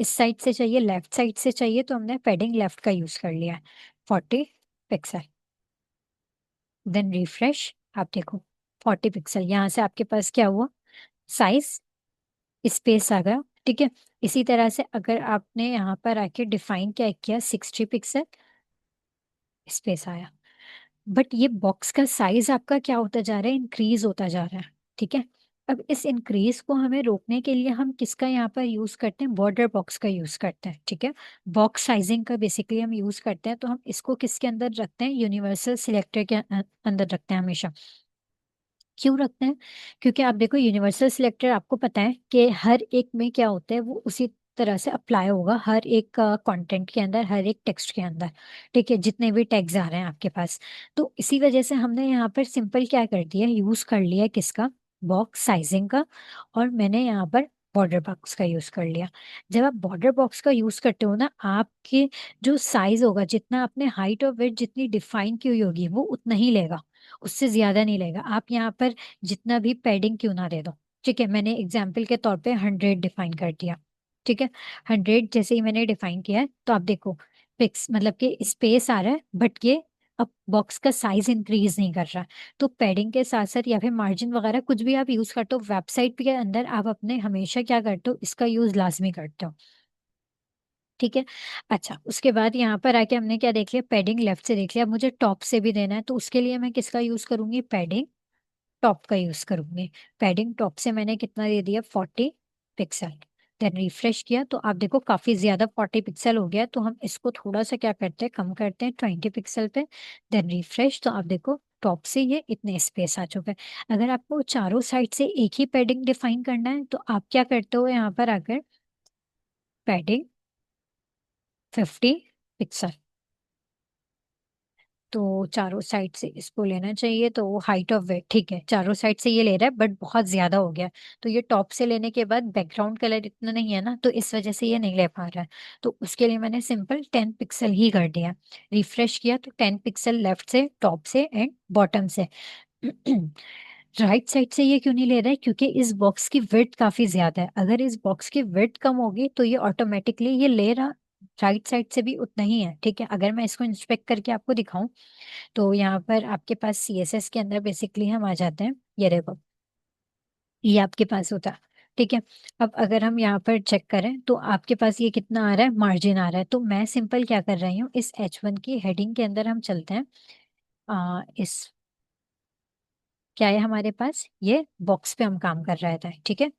इस साइड से चाहिए, लेफ्ट साइड से चाहिए, तो हमने पैडिंग लेफ्ट का यूज कर लिया है, 40 पिक्सल। Then refresh. आप देखो 40 पिक्सल, यहाँ से आपके पास क्या हुआ? साइज, स्पेस आ गया। ठीक है। इसी तरह से अगर आपने यहाँ पर आके डिफाइन क्या किया, 60 पिक्सल, स्पेस आया। बट ये बॉक्स का साइज आपका क्या होता जा रहा है? इंक्रीज होता जा रहा है। ठीक है। अब इस इंक्रीज को हमें रोकने के लिए हम किसका यहाँ पर यूज करते हैं? बॉर्डर बॉक्स का यूज करते हैं। ठीक है। बॉक्स साइजिंग का बेसिकली हम यूज करते हैं। तो हम इसको किसके अंदर रखते हैं? यूनिवर्सल सिलेक्टर के अंदर रखते हैं हमेशा। क्यों रखते हैं? क्योंकि आप देखो यूनिवर्सल सिलेक्टर आपको पता है कि हर एक में क्या होता है, वो उसी तरह से अप्लाई होगा हर एक कंटेंट के अंदर, हर एक टेक्स्ट के अंदर। ठीक है। जितने भी टैग्स आ रहे हैं आपके पास, तो इसी वजह से हमने यहाँ पर सिंपल क्या कर दिया, यूज कर लिया किसका? बॉक्स साइजिंग का। और मैंने यहाँ पर बॉर्डर बॉक्स का यूज कर लिया। जब आप बॉर्डर बॉक्स का यूज करते हो ना, आपके जो साइज होगा, जितना आपने हाइट और वेट जितनी डिफाइन की हुई होगी वो उतना ही लेगा, उससे ज्यादा नहीं लेगा। आप यहाँ पर जितना भी पैडिंग क्यों ना दे दो। ठीक है। मैंने एग्जाम्पल के तौर पे 100 डिफाइन कर दिया। ठीक है। 100 जैसे ही मैंने डिफाइन किया है, तो आप देखो पिक्स मतलब कि स्पेस आ रहा है, बट ये अब बॉक्स का साइज इंक्रीज नहीं कर रहा है। तो पैडिंग के साथ साथ या फिर मार्जिन वगैरह कुछ भी आप यूज करते हो वेबसाइट के अंदर, आप अपने हमेशा क्या करते हो, इसका यूज लाजमी करते हो। ठीक है। अच्छा, उसके बाद यहाँ पर आके हमने क्या देख लिया, पैडिंग लेफ्ट से देख लिया। अब मुझे टॉप से भी देना है, तो उसके लिए मैं किसका यूज करूंगी? पैडिंग टॉप का यूज करूंगी। पैडिंग टॉप से मैंने कितना दे दिया? 40 पिक्सल। देन रिफ्रेश किया तो आप देखो काफी ज्यादा 40 पिक्सल हो गया। तो हम इसको थोड़ा सा क्या करते हैं, कम करते हैं 20 पिक्सल पे। देन रिफ्रेश, तो आप देखो टॉप से ये इतने स्पेस आ चुके हैं। अगर आपको चारों साइड से एक ही पैडिंग डिफाइन करना है तो आप क्या करते हो, यहाँ पर आकर पैडिंग 50 पिक्सल। तो चारों साइड से इसको लेना चाहिए, तो हाइट ऑफ वेट ठीक है, चारों साइड से ये ले रहा है बट बहुत ज्यादा हो गया। तो ये टॉप से लेने के बाद बैकग्राउंड कलर इतना नहीं है ना, तो इस वजह से ये नहीं ले पा रहा है। तो उसके लिए मैंने सिंपल 10 पिक्सल ही कर दिया। रिफ्रेश किया तो 10 पिक्सल लेफ्ट से, टॉप से एंड बॉटम से। राइट साइड से ये क्यों नहीं ले रहा है? क्योंकि इस बॉक्स की विड्थ काफी ज्यादा है। अगर इस बॉक्स की विड्थ कम होगी तो ये ऑटोमेटिकली ये ले रहा राइट साइड से भी उतना ही है। ठीक है। अगर मैं इसको इंस्पेक्ट करके आपको दिखाऊं, तो यहाँ पर आपके पास CSS के अंदर बेसिकली हम आ जाते हैं, ये देखो ये आपके पास होता है। ठीक है। अब अगर हम यहाँ पर चेक करें तो आपके पास ये कितना आ रहा है, मार्जिन आ रहा है। तो मैं सिंपल क्या कर रही हूँ, इस H1 की हेडिंग के अंदर हम चलते हैं। इस क्या है हमारे पास, ये बॉक्स पे हम काम कर रहे थे। ठीक है।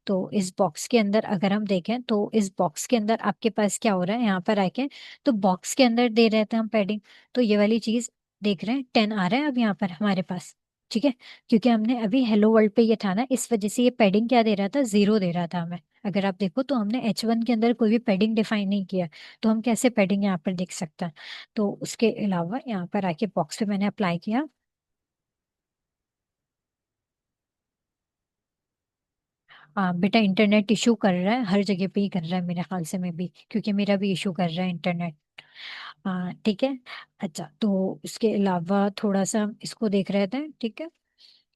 तो इस बॉक्स के अंदर अगर हम देखें तो इस बॉक्स के अंदर आपके पास क्या हो रहा है, यहाँ पर आके तो बॉक्स के अंदर दे रहे थे हम पैडिंग। तो ये वाली चीज देख रहे हैं 10 आ रहा है अब यहाँ पर हमारे पास। ठीक है, क्योंकि हमने अभी हेलो वर्ल्ड पे ये था ना, इस वजह से ये पैडिंग क्या दे रहा था, 0 दे रहा था हमें। अगर आप देखो तो हमने H1 के अंदर कोई भी पैडिंग डिफाइन नहीं किया, तो हम कैसे पैडिंग यहाँ पर देख सकते हैं। तो उसके अलावा यहाँ पर आके बॉक्स पे मैंने अप्लाई किया। बेटा इंटरनेट इशू कर रहा है, हर जगह पे ही कर रहा है मेरे ख्याल से, मैं भी क्योंकि मेरा भी इशू कर रहा है इंटरनेट। हाँ ठीक है। अच्छा, तो इसके अलावा थोड़ा सा इसको देख रहे थे, ठीक है।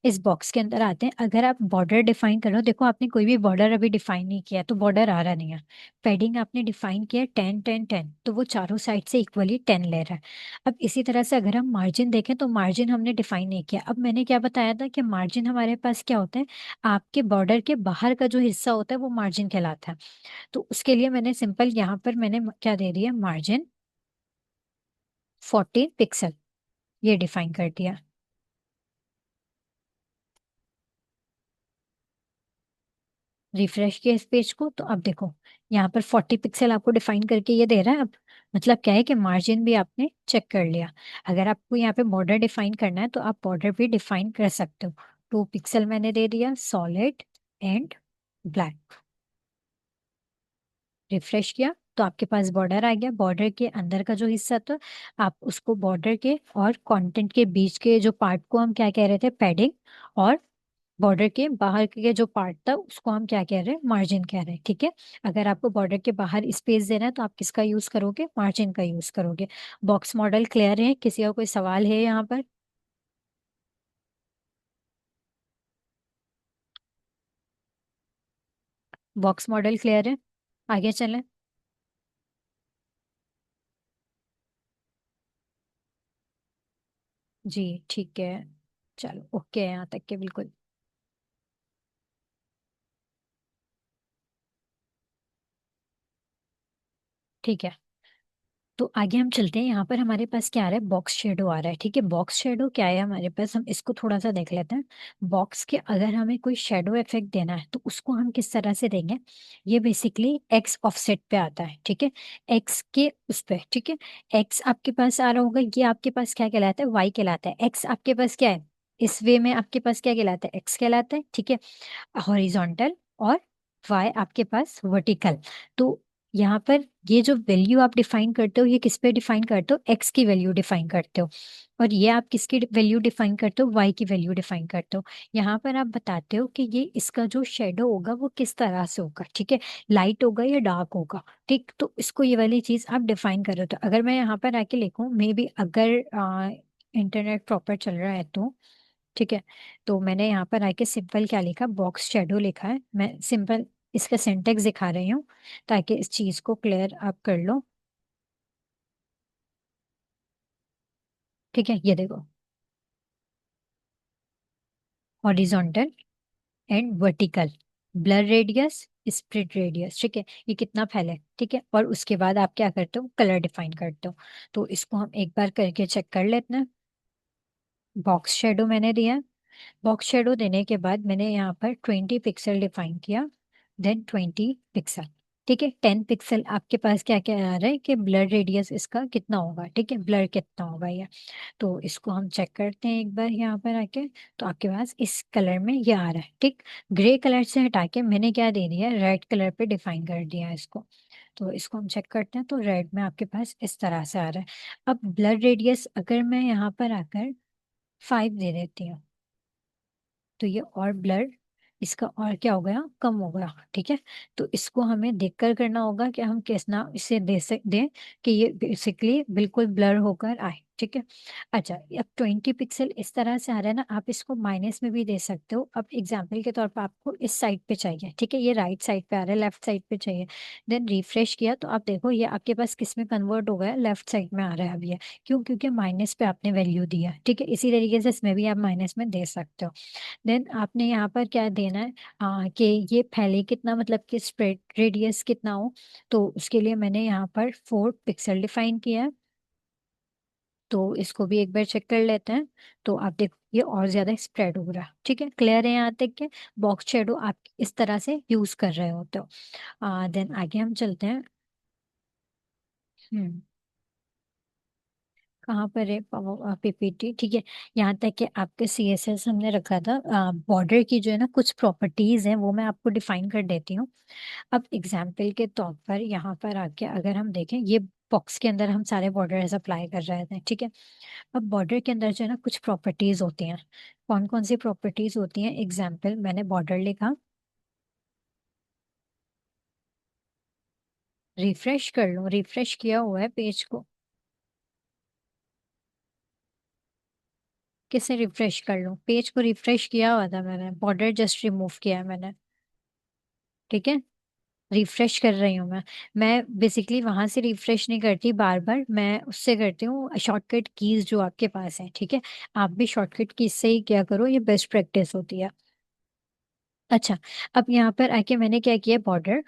इस बॉक्स के अंदर आते हैं, अगर आप बॉर्डर डिफाइन करो, देखो आपने कोई भी बॉर्डर अभी डिफाइन नहीं किया तो बॉर्डर आ रहा नहीं है। पैडिंग आपने डिफाइन किया 10 10 10, तो वो चारों साइड से इक्वली 10 ले रहा है। अब इसी तरह से अगर हम मार्जिन देखें तो मार्जिन हमने डिफाइन नहीं किया। अब मैंने क्या बताया था कि मार्जिन हमारे पास क्या होता है, आपके बॉर्डर के बाहर का जो हिस्सा होता है वो मार्जिन कहलाता है। तो उसके लिए मैंने सिंपल यहाँ पर मैंने क्या दे दिया, मार्जिन 14 पिक्सल, ये डिफाइन कर दिया। रिफ्रेश किया इस पेज को तो अब देखो, यहाँ पर 40 पिक्सल आपको डिफाइन करके ये दे रहा है। अब मतलब क्या है कि मार्जिन भी आपने चेक कर लिया। अगर आपको यहाँ पे बॉर्डर डिफाइन करना है तो आप बॉर्डर भी डिफाइन कर सकते हो। 2 पिक्सल मैंने दे दिया, सॉलिड एंड ब्लैक। रिफ्रेश किया तो आपके पास बॉर्डर आ गया। बॉर्डर के अंदर का जो हिस्सा था, आप उसको बॉर्डर के और कंटेंट के बीच के जो पार्ट को हम क्या कह रहे थे, पैडिंग। और बॉर्डर के बाहर के जो पार्ट था उसको हम क्या कह रहे हैं, मार्जिन कह रहे हैं, ठीक है। अगर आपको बॉर्डर के बाहर स्पेस देना है तो आप किसका यूज करोगे, मार्जिन का यूज करोगे। बॉक्स मॉडल क्लियर है, किसी का कोई सवाल है यहाँ पर। बॉक्स मॉडल क्लियर है, आगे चलें। जी ठीक है, चलो ओके है यहाँ तक के बिल्कुल। ठीक है, तो आगे हम चलते हैं। यहाँ पर हमारे पास क्या आ रहा है, बॉक्स शेडो आ रहा है, ठीक है। बॉक्स शेडो क्या है हमारे पास, हम इसको थोड़ा सा देख लेते हैं। बॉक्स के अगर हमें कोई शेडो इफेक्ट देना है तो उसको हम किस तरह से देंगे। ये बेसिकली एक्स ऑफसेट पे आता है, ठीक है। एक्स के उस पे, ठीक है। एक्स आपके पास आ रहा होगा, ये आपके पास क्या कहलाता है, वाई कहलाता है। एक्स आपके पास क्या है, इस वे में आपके पास क्या कहलाता है, एक्स कहलाता है, ठीक है। हॉरिजॉन्टल, और वाई आपके पास वर्टिकल। तो यहाँ पर ये जो वैल्यू आप डिफाइन करते हो, ये किस पे डिफाइन करते हो, एक्स की वैल्यू डिफाइन करते हो। और ये आप किसकी वैल्यू डिफाइन करते हो, वाई की वैल्यू डिफाइन करते हो। यहाँ पर आप बताते हो कि ये इसका जो शेडो होगा वो किस तरह से होगा, ठीक है। लाइट होगा या डार्क होगा, ठीक। तो इसको ये वाली चीज आप डिफाइन करो। तो अगर मैं यहाँ पर आके लिखूँ, मे बी अगर इंटरनेट प्रॉपर चल रहा है तो, ठीक है। तो मैंने यहाँ पर आके सिंपल क्या लिखा, बॉक्स शेडो लिखा है। मैं सिंपल इसका सिंटेक्स दिखा रही हूँ ताकि इस चीज को क्लियर आप कर लो। ठीक है, ये देखो, horizontal and vertical, blur radius, split radius, ठीक है। ये कितना फैले, ठीक है। और उसके बाद आप क्या करते हो, कलर डिफाइन करते हो। तो इसको हम एक बार करके चेक कर लेते हैं। बॉक्स शेडो मैंने दिया। बॉक्स शेडो देने के बाद मैंने यहाँ पर 20 पिक्सल डिफाइन किया, देन 20 पिक्सल, ठीक है। 10 पिक्सल आपके पास क्या क्या आ रहा है कि ब्लर रेडियस इसका कितना होगा, ठीक है, ब्लर कितना होगा ये। तो इसको हम चेक करते हैं एक बार यहाँ पर आके। तो आपके पास इस कलर में ये आ रहा है, ठीक। ग्रे कलर से हटा के मैंने क्या दे दिया, रेड कलर पे डिफाइन कर दिया है इसको। तो इसको हम चेक करते हैं, तो रेड में आपके पास इस तरह से आ रहा है। अब ब्लर रेडियस अगर मैं यहाँ पर आकर 5 दे देती हूँ, तो ये और ब्लर इसका और क्या हो गया, कम हो गया, ठीक है। तो इसको हमें देखकर करना होगा कि हम किस ना इसे दे सक दें कि ये बेसिकली बिल्कुल ब्लर होकर आए, ठीक है। अच्छा, अब 20 पिक्सल इस तरह से आ रहा है ना, आप इसको माइनस में भी दे सकते हो। अब एग्जाम्पल के तौर पर आपको इस साइड पे चाहिए, ठीक है, ये राइट साइड पे आ रहा है, लेफ्ट साइड पे चाहिए। देन रिफ्रेश किया तो आप देखो ये आपके पास किस में कन्वर्ट हो गया, लेफ्ट साइड में आ रहा है अब ये। क्यों, क्योंकि माइनस पे आपने वैल्यू दिया, ठीक है। इसी तरीके से इसमें भी आप माइनस में दे सकते हो। देन आपने यहाँ पर क्या देना है, कि ये फैले कितना, मतलब कि स्प्रेड रेडियस कितना हो। तो उसके लिए मैंने यहाँ पर 4 पिक्सल डिफाइन किया है। तो इसको भी एक बार चेक कर लेते हैं। तो आप देखो ये और ज्यादा स्प्रेड हो रहा है, ठीक है। क्लियर है यहाँ तक के, बॉक्स शेडो आप इस तरह से यूज कर रहे हो तो। देन आगे हम चलते हैं। हम्म कहाँ पर है पीपीटी? ठीक है। यहाँ तक कि आपके सीएसएस हमने रखा था, बॉर्डर की जो है ना कुछ प्रॉपर्टीज हैं वो मैं आपको डिफाइन कर देती हूँ। अब एग्जाम्पल के तौर पर यहाँ पर आके अगर हम देखें, ये बॉक्स के अंदर हम सारे बॉर्डर अप्लाई कर रहे थे, ठीक है। अब बॉर्डर के अंदर जो है ना कुछ प्रॉपर्टीज होती हैं। कौन कौन सी प्रॉपर्टीज होती हैं? एग्जाम्पल मैंने बॉर्डर लिखा, रिफ्रेश कर लूँ, रिफ्रेश किया हुआ है पेज को। किसे रिफ्रेश कर लूँ? पेज को रिफ्रेश किया हुआ था मैंने, बॉर्डर जस्ट रिमूव किया है मैंने, ठीक है। रिफ्रेश कर रही हूँ मैं बेसिकली वहां से रिफ्रेश नहीं करती बार बार, मैं उससे करती हूँ शॉर्टकट कीज जो आपके पास है, ठीक है। आप भी शॉर्टकट कीज से ही क्या करो, ये बेस्ट प्रैक्टिस होती है। अच्छा, अब यहाँ पर आके मैंने क्या किया, बॉर्डर,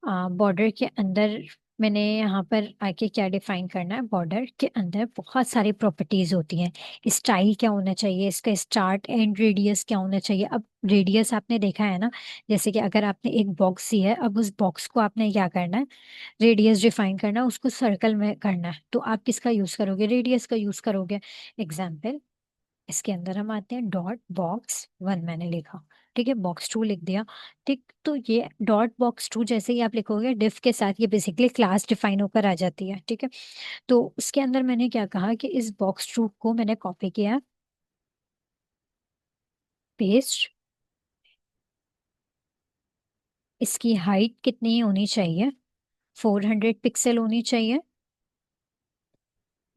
बॉर्डर के अंदर मैंने यहाँ पर आके क्या डिफाइन करना है, बॉर्डर के अंदर बहुत सारी प्रॉपर्टीज होती हैं। स्टाइल क्या होना चाहिए, इसका स्टार्ट एंड रेडियस क्या होना चाहिए। अब रेडियस आपने देखा है ना, जैसे कि अगर आपने एक बॉक्स दी है, अब उस बॉक्स को आपने क्या करना है, रेडियस डिफाइन करना है, उसको सर्कल में करना है, तो आप किसका यूज करोगे, रेडियस का यूज करोगे। एग्जाम्पल, इसके अंदर हम आते हैं, डॉट बॉक्स वन मैंने लिखा, ठीक है, बॉक्स टू लिख दिया। ठीक, तो ये डॉट बॉक्स टू जैसे ही आप लिखोगे डिफ के साथ, ये बेसिकली क्लास डिफाइन होकर आ जाती है, ठीक है। तो उसके अंदर मैंने क्या कहा कि इस बॉक्स टू को मैंने कॉपी किया, पेस्ट, इसकी हाइट कितनी होनी चाहिए, 400 पिक्सल होनी चाहिए।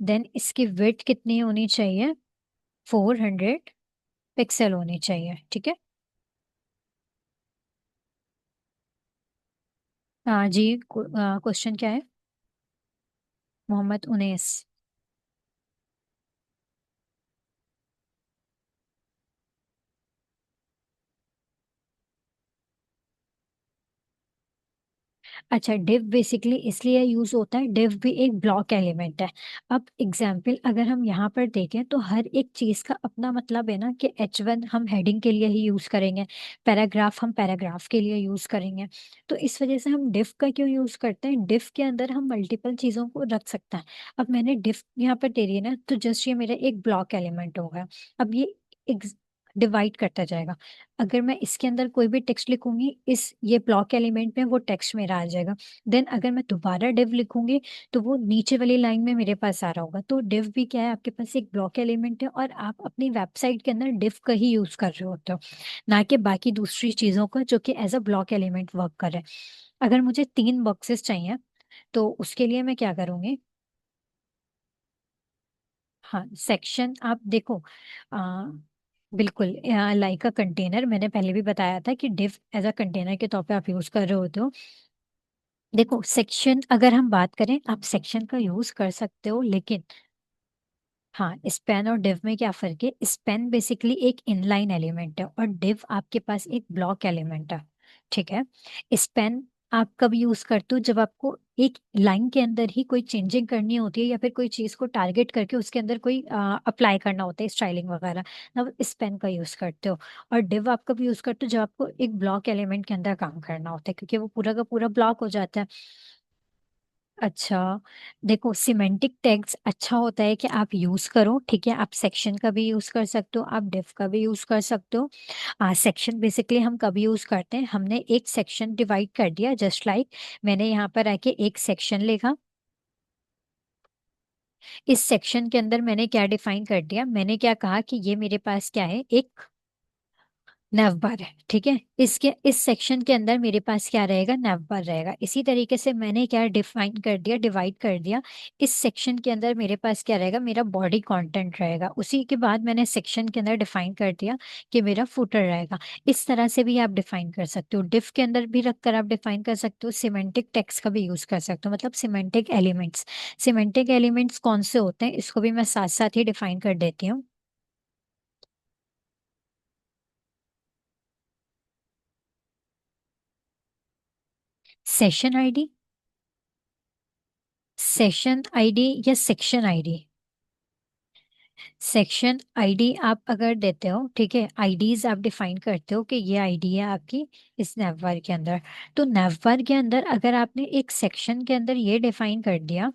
देन इसकी विड्थ कितनी होनी चाहिए, 400 पिक्सल होनी चाहिए, ठीक है। हाँ जी, क्वेश्चन क्या है? मोहम्मद उनैस। अच्छा, div बेसिकली इसलिए यूज होता है, div भी एक ब्लॉक एलिमेंट है। अब एग्जाम्पल अगर हम यहाँ पर देखें तो हर एक चीज का अपना मतलब है ना, कि H1 हम हेडिंग के लिए ही यूज करेंगे, पैराग्राफ हम पैराग्राफ के लिए यूज करेंगे। तो इस वजह से हम div का क्यों यूज करते हैं, div के अंदर हम मल्टीपल चीजों को रख सकते हैं। अब मैंने div यहाँ पर दे रही है ना, तो जस्ट ये मेरा एक ब्लॉक एलिमेंट होगा। अब ये डिवाइड करता जाएगा। अगर मैं इसके अंदर कोई भी टेक्स्ट लिखूंगी, इस ये ब्लॉक एलिमेंट में वो टेक्स्ट मेरा आ जाएगा। देन अगर मैं दोबारा डिव लिखूंगी, तो वो नीचे वाली लाइन में मेरे पास आ रहा होगा। तो डिव भी क्या है, आपके पास एक ब्लॉक एलिमेंट है, और आप अपनी वेबसाइट के अंदर डिव का ही यूज कर रहे होते हो, ना कि बाकी दूसरी चीजों का जो कि as a block element work करे। अगर मुझे 3 बॉक्सेस चाहिए, तो उसके लिए मैं क्या करूंगी, हाँ सेक्शन आप देखो, आ, बिल्कुल, लाइक अ कंटेनर, मैंने पहले भी बताया था कि डिव एज अ कंटेनर के तौर पे आप यूज कर रहे होते हो। देखो सेक्शन, अगर हम बात करें, आप सेक्शन का यूज कर सकते हो, लेकिन हाँ, स्पैन और डिव में क्या फर्क है, स्पैन बेसिकली एक इनलाइन एलिमेंट है, और डिव आपके पास एक ब्लॉक एलिमेंट है, ठीक है। स्पैन आप कब यूज करते हो, जब आपको एक लाइन के अंदर ही कोई चेंजिंग करनी होती है, या फिर कोई चीज को टारगेट करके उसके अंदर कोई अप्लाई करना होता है, स्टाइलिंग वगैरह, तब स्पैन का यूज करते हो। और डिव आप कब यूज करते हो, जब आपको एक ब्लॉक एलिमेंट के अंदर काम करना होता है, क्योंकि वो पूरा का पूरा ब्लॉक हो जाता है। अच्छा, देखो सिमेंटिक टैग्स अच्छा होता है कि आप यूज करो, ठीक है। आप सेक्शन का भी यूज कर सकते हो, आप डिफ का भी यूज कर सकते हो। सेक्शन बेसिकली हम कब यूज करते हैं, हमने एक सेक्शन डिवाइड कर दिया, जस्ट लाइक मैंने यहाँ पर आके एक सेक्शन लिखा। इस सेक्शन के अंदर मैंने क्या डिफाइन कर दिया, मैंने क्या कहा कि ये मेरे पास क्या है, एक नैव बार है, ठीक है। इसके इस सेक्शन के अंदर मेरे पास क्या रहेगा, नैव बार रहेगा। इसी तरीके से मैंने क्या डिफाइन कर दिया, डिवाइड कर दिया, इस सेक्शन के अंदर मेरे पास क्या रहेगा, मेरा बॉडी कंटेंट रहेगा। उसी के बाद मैंने सेक्शन के अंदर डिफाइन कर दिया कि मेरा फुटर रहेगा। इस तरह से भी आप डिफाइन कर सकते हो, डिफ के अंदर भी रखकर आप डिफाइन कर सकते हो, सिमेंटिक टेक्स्ट का भी यूज कर सकते हो, मतलब सिमेंटिक एलिमेंट्स। सिमेंटिक एलिमेंट्स कौन से होते हैं, इसको भी मैं साथ साथ ही डिफाइन कर देती हूँ। सेशन आईडी, सेशन आईडी या सेक्शन आईडी, सेक्शन आईडी आप अगर देते हो, ठीक है, आईडीज आप डिफाइन करते हो कि ये आईडी है आपकी इस नैवबार के अंदर। तो नैवबार के अंदर अगर आपने एक सेक्शन के अंदर ये डिफाइन कर दिया,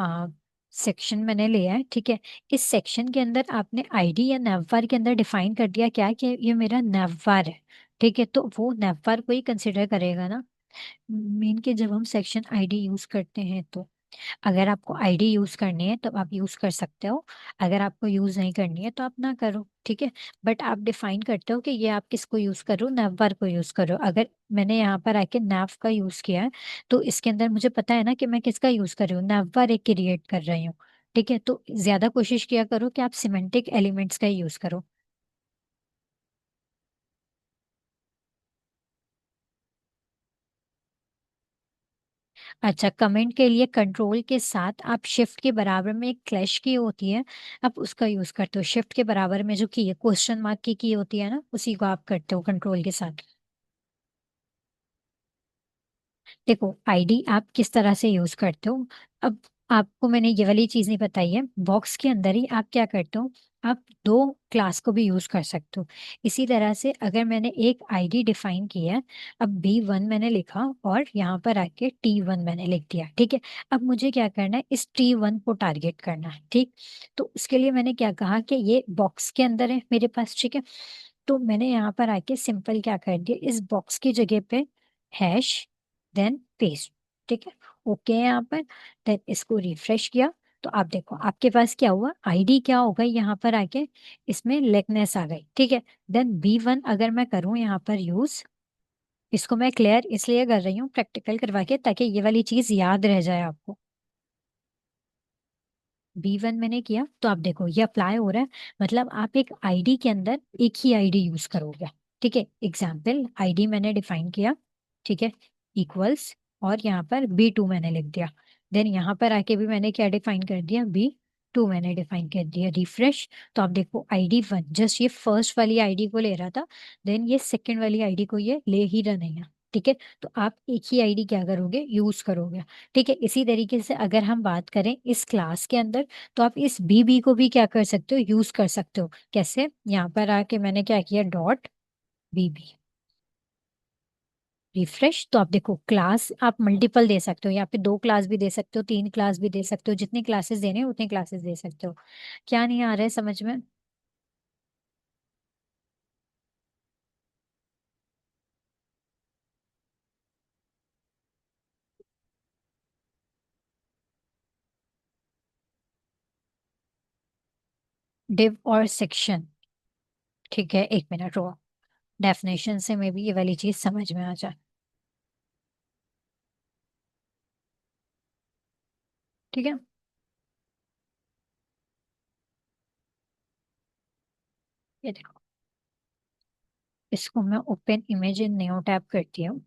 आ, सेक्शन मैंने लिया है, ठीक है, इस सेक्शन के अंदर आपने आईडी या नैवबार के अंदर डिफाइन कर दिया क्या कि ये मेरा नैवबार है, ठीक है, तो वो नैवबार को ही कंसिडर करेगा ना। मेन के जब हम सेक्शन आईडी यूज करते हैं तो अगर आपको आईडी यूज करनी है तो आप यूज कर सकते हो, अगर आपको यूज नहीं करनी है तो आप ना करो, ठीक है। बट आप डिफाइन करते हो कि ये आप किसको यूज करो, नैवबार को यूज करो। अगर मैंने यहाँ पर आके नैव का यूज किया है तो इसके अंदर मुझे पता है ना कि मैं किसका यूज कर रही हूँ, नैवबार एक क्रिएट कर रही हूँ, ठीक है। तो ज्यादा कोशिश किया करो कि आप सिमेंटिक एलिमेंट्स का ही यूज करो। अच्छा, कमेंट के लिए कंट्रोल के साथ आप शिफ्ट के बराबर में एक क्लैश की होती है, आप उसका यूज करते हो। शिफ्ट के बराबर में जो की है, क्वेश्चन मार्क की होती है ना, उसी को आप करते हो कंट्रोल के साथ। देखो, आईडी आप किस तरह से यूज करते हो, अब आपको मैंने ये वाली चीज नहीं बताई है। बॉक्स के अंदर ही आप क्या करते हो, आप दो क्लास को भी यूज कर सकते हो। इसी तरह से अगर मैंने एक आईडी डिफाइन की है, अब B1 मैंने लिखा और यहाँ पर आके T1 मैंने लिख दिया, ठीक है। अब मुझे क्या करना है, इस T1 को टारगेट करना है, ठीक। तो उसके लिए मैंने क्या कहा कि ये बॉक्स के अंदर है मेरे पास, ठीक है। तो मैंने यहाँ पर आके सिंपल क्या कर दिया, इस बॉक्स की जगह पे हैश देन पेस्ट, ठीक है। ओके है यहाँ पर। देन इसको रिफ्रेश किया तो आप देखो आपके पास क्या हुआ, आईडी क्या हो गई यहाँ पर आके, इसमें लेकनेस आ गई, ठीक है। देन B1 अगर मैं करूँ यहाँ पर यूज, इसको मैं क्लियर इसलिए कर रही हूँ प्रैक्टिकल करवा के, ताकि ये वाली चीज याद रह जाए आपको। B1 मैंने किया तो आप देखो ये अप्लाई हो रहा है, मतलब आप एक आईडी के अंदर एक ही आईडी यूज करोगे, ठीक है। एग्जाम्पल आईडी मैंने डिफाइन किया, ठीक है, इक्वल्स, और यहाँ पर B2 मैंने लिख दिया। देन यहाँ पर आके भी मैंने क्या डिफाइन कर दिया, B2 मैंने डिफाइन कर दिया। रिफ्रेश तो आप देखो ID1 जस्ट ये फर्स्ट वाली आईडी को ले रहा था, देन ये सेकंड वाली आईडी को ये ले ही रहा नहीं है, ठीक है। तो आप एक ही आईडी क्या करोगे, यूज करोगे, ठीक है। इसी तरीके से अगर हम बात करें इस क्लास के अंदर, तो आप इस बी को भी क्या कर सकते हो, यूज कर सकते हो। कैसे, यहाँ पर आके मैंने क्या किया, डॉट बी, रिफ्रेश तो आप देखो क्लास आप मल्टीपल दे सकते हो, यहाँ पे दो क्लास भी दे सकते हो, तीन क्लास भी दे सकते हो, जितनी क्लासेस देने हैं उतनी क्लासेस दे सकते हो। क्या नहीं आ रहा है समझ में? डिव और सेक्शन, ठीक है, एक मिनट रो, डेफिनेशन से मे भी ये वाली चीज समझ में आ जाए, ठीक है। ये देखो, इसको मैं open image in new tab करती हूँ।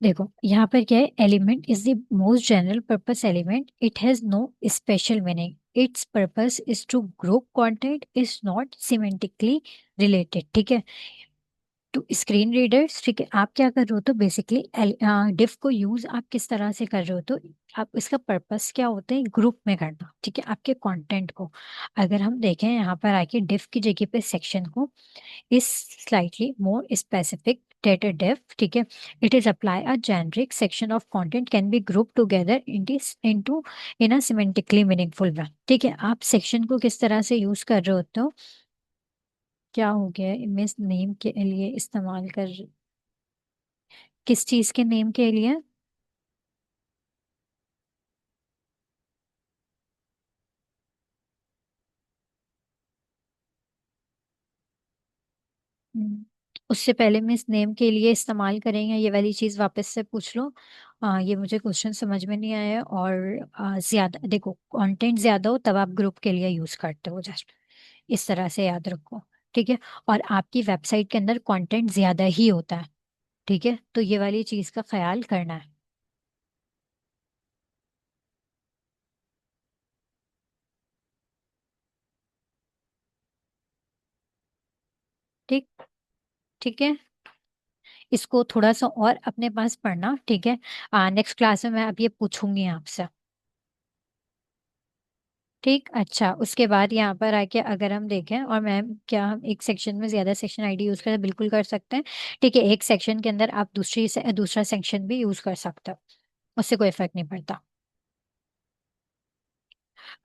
देखो यहाँ पर क्या है, element is the most general purpose element, it has no special meaning, it's purpose is to group content, is not semantically related, ठीक है। टू स्क्रीन रीडर्स, ठीक है, आप क्या कर रहे हो, तो बेसिकली डिफ को यूज आप किस तरह से कर रहे हो, तो आप इसका पर्पस क्या होता है, ग्रुप में करना, ठीक है, आपके कंटेंट को। अगर हम देखें यहाँ पर आके डिफ की जगह पे सेक्शन को, is slightly more specific data depth, ठीक है। It is apply a generic section of content can be grouped together into in a semantically meaningful way, ठीक है। आप सेक्शन को किस तरह से यूज कर रहे होते हो, क्या हो गया, इमेज नेम के लिए इस्तेमाल कर, किस चीज के नेम के लिए? हम्म, उससे पहले मैं इस नेम के लिए इस्तेमाल करेंगे ये वाली चीज वापस से पूछ लो। ये मुझे क्वेश्चन समझ में नहीं आया। और ज्यादा देखो, कंटेंट ज्यादा हो तब आप ग्रुप के लिए यूज करते हो, जस्ट इस तरह से याद रखो, ठीक है। और आपकी वेबसाइट के अंदर कंटेंट ज्यादा ही होता है, ठीक है, तो ये वाली चीज का ख्याल करना है। ठीक। ठीक है, इसको थोड़ा सा और अपने पास पढ़ना, ठीक है। नेक्स्ट क्लास में मैं अब ये पूछूंगी आपसे। ठीक। अच्छा, उसके बाद यहाँ पर आके अगर हम देखें, और मैम क्या हम एक सेक्शन में ज्यादा सेक्शन आईडी यूज कर बिल्कुल कर सकते हैं। ठीक है, एक सेक्शन के अंदर आप दूसरा सेक्शन भी यूज कर सकते हो, उससे कोई फर्क नहीं पड़ता।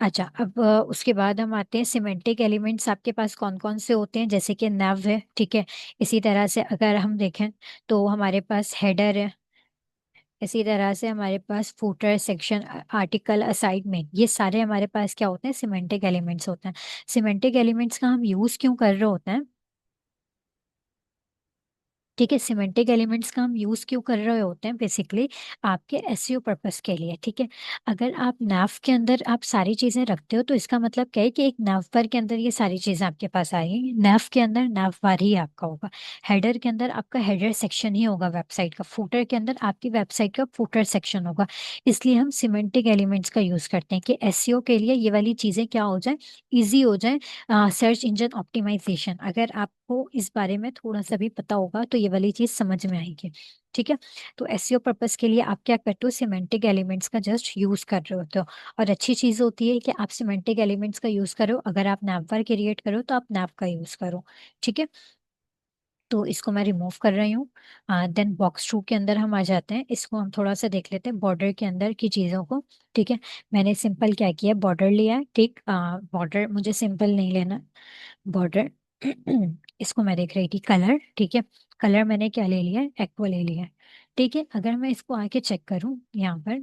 अच्छा, अब उसके बाद हम आते हैं सिमेंटिक एलिमेंट्स आपके पास कौन कौन से होते हैं, जैसे कि नव है, ठीक है। इसी तरह से अगर हम देखें तो हमारे पास हेडर है। इसी तरह से हमारे पास फुटर, सेक्शन, आर्टिकल, असाइनमेंट, ये सारे हमारे पास क्या होते हैं, सिमेंटिक एलिमेंट्स होते हैं। सिमेंटिक एलिमेंट्स का हम यूज क्यों कर रहे होते हैं? ठीक है, सिमेंटिक एलिमेंट्स का हम यूज क्यों कर रहे होते हैं, बेसिकली आपके एसईओ पर्पस के लिए, ठीक है। अगर आप नाव के अंदर आप सारी चीजें रखते हो तो इसका मतलब क्या है कि एक नाव बार के अंदर ये सारी चीजें आपके पास आएंगी। नाव के अंदर नाव बार ही आपका होगा। हेडर के अंदर आपका हेडर सेक्शन ही होगा वेबसाइट का। फुटर के अंदर आपकी वेबसाइट का फुटर सेक्शन होगा। इसलिए हम सिमेंटिक एलिमेंट्स का यूज करते हैं कि एसईओ के लिए ये वाली चीजें क्या हो जाए, इजी हो जाए। सर्च इंजन ऑप्टिमाइजेशन, अगर आपको इस बारे में थोड़ा सा भी पता होगा तो ये वाली चीज समझ में आएगी। ठीक है, तो एसईओ पर्पस के लिए आप क्या करते हो, सिमेंटिक एलिमेंट्स का जस्ट यूज कर रहे होते हो। और अच्छी चीज होती है कि आप सिमेंटिक एलिमेंट्स का यूज करो, अगर आप नैवबार क्रिएट करो तो आप नैव का यूज करो। ठीक है, तो इसको मैं रिमूव कर रही हूँ। देन बॉक्स टू के अंदर हम आ जाते हैं, इसको हम थोड़ा सा देख लेते हैं बॉर्डर के अंदर की चीज़ों को। ठीक है, मैंने सिंपल क्या किया, बॉर्डर लिया है। ठीक, बॉर्डर मुझे सिंपल नहीं लेना, बॉर्डर। इसको मैं देख रही थी कलर, ठीक है। कलर मैंने क्या ले लिया है, एक्वा ले लिया है। ठीक है, अगर मैं इसको आके चेक करूँ यहाँ पर,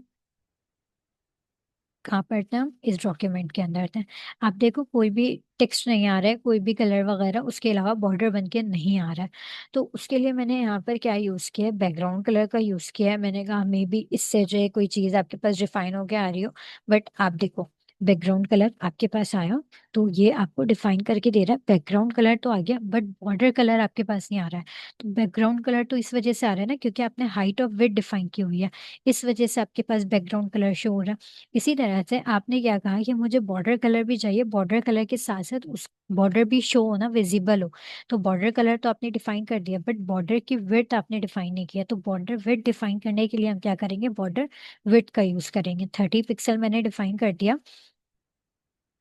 कहाँ पढ़ते हैं हम, इस डॉक्यूमेंट के अंदर थे। आप देखो कोई भी टेक्स्ट नहीं आ रहा है, कोई भी कलर वगैरह, उसके अलावा बॉर्डर बन के नहीं आ रहा है। तो उसके लिए मैंने यहाँ पर क्या यूज़ किया है, बैकग्राउंड कलर का यूज़ किया है। मैंने कहा मे बी इससे जो है कोई चीज़ आपके पास डिफाइन होके आ रही हो। बट आप देखो, बैकग्राउंड कलर आपके पास आया, तो ये आपको डिफाइन करके दे रहा है। बैकग्राउंड कलर तो आ गया, बट बॉर्डर कलर आपके पास नहीं आ रहा है। तो बैकग्राउंड कलर तो इस वजह से आ रहा है ना, क्योंकि आपने हाइट ऑफ विड्थ डिफाइन की हुई है, इस वजह से आपके पास बैकग्राउंड कलर शो हो रहा है। इसी तरह से आपने क्या कहा कि मुझे बॉर्डर कलर भी चाहिए, बॉर्डर कलर के साथ साथ उस बॉर्डर भी शो हो ना, विजिबल हो। तो बॉर्डर कलर तो आपने डिफाइन कर दिया, बट बॉर्डर की विड्थ आपने डिफाइन नहीं किया। तो बॉर्डर विड्थ डिफाइन करने के लिए हम क्या करेंगे, बॉर्डर विड्थ का यूज करेंगे। 30 पिक्सल मैंने डिफाइन कर दिया।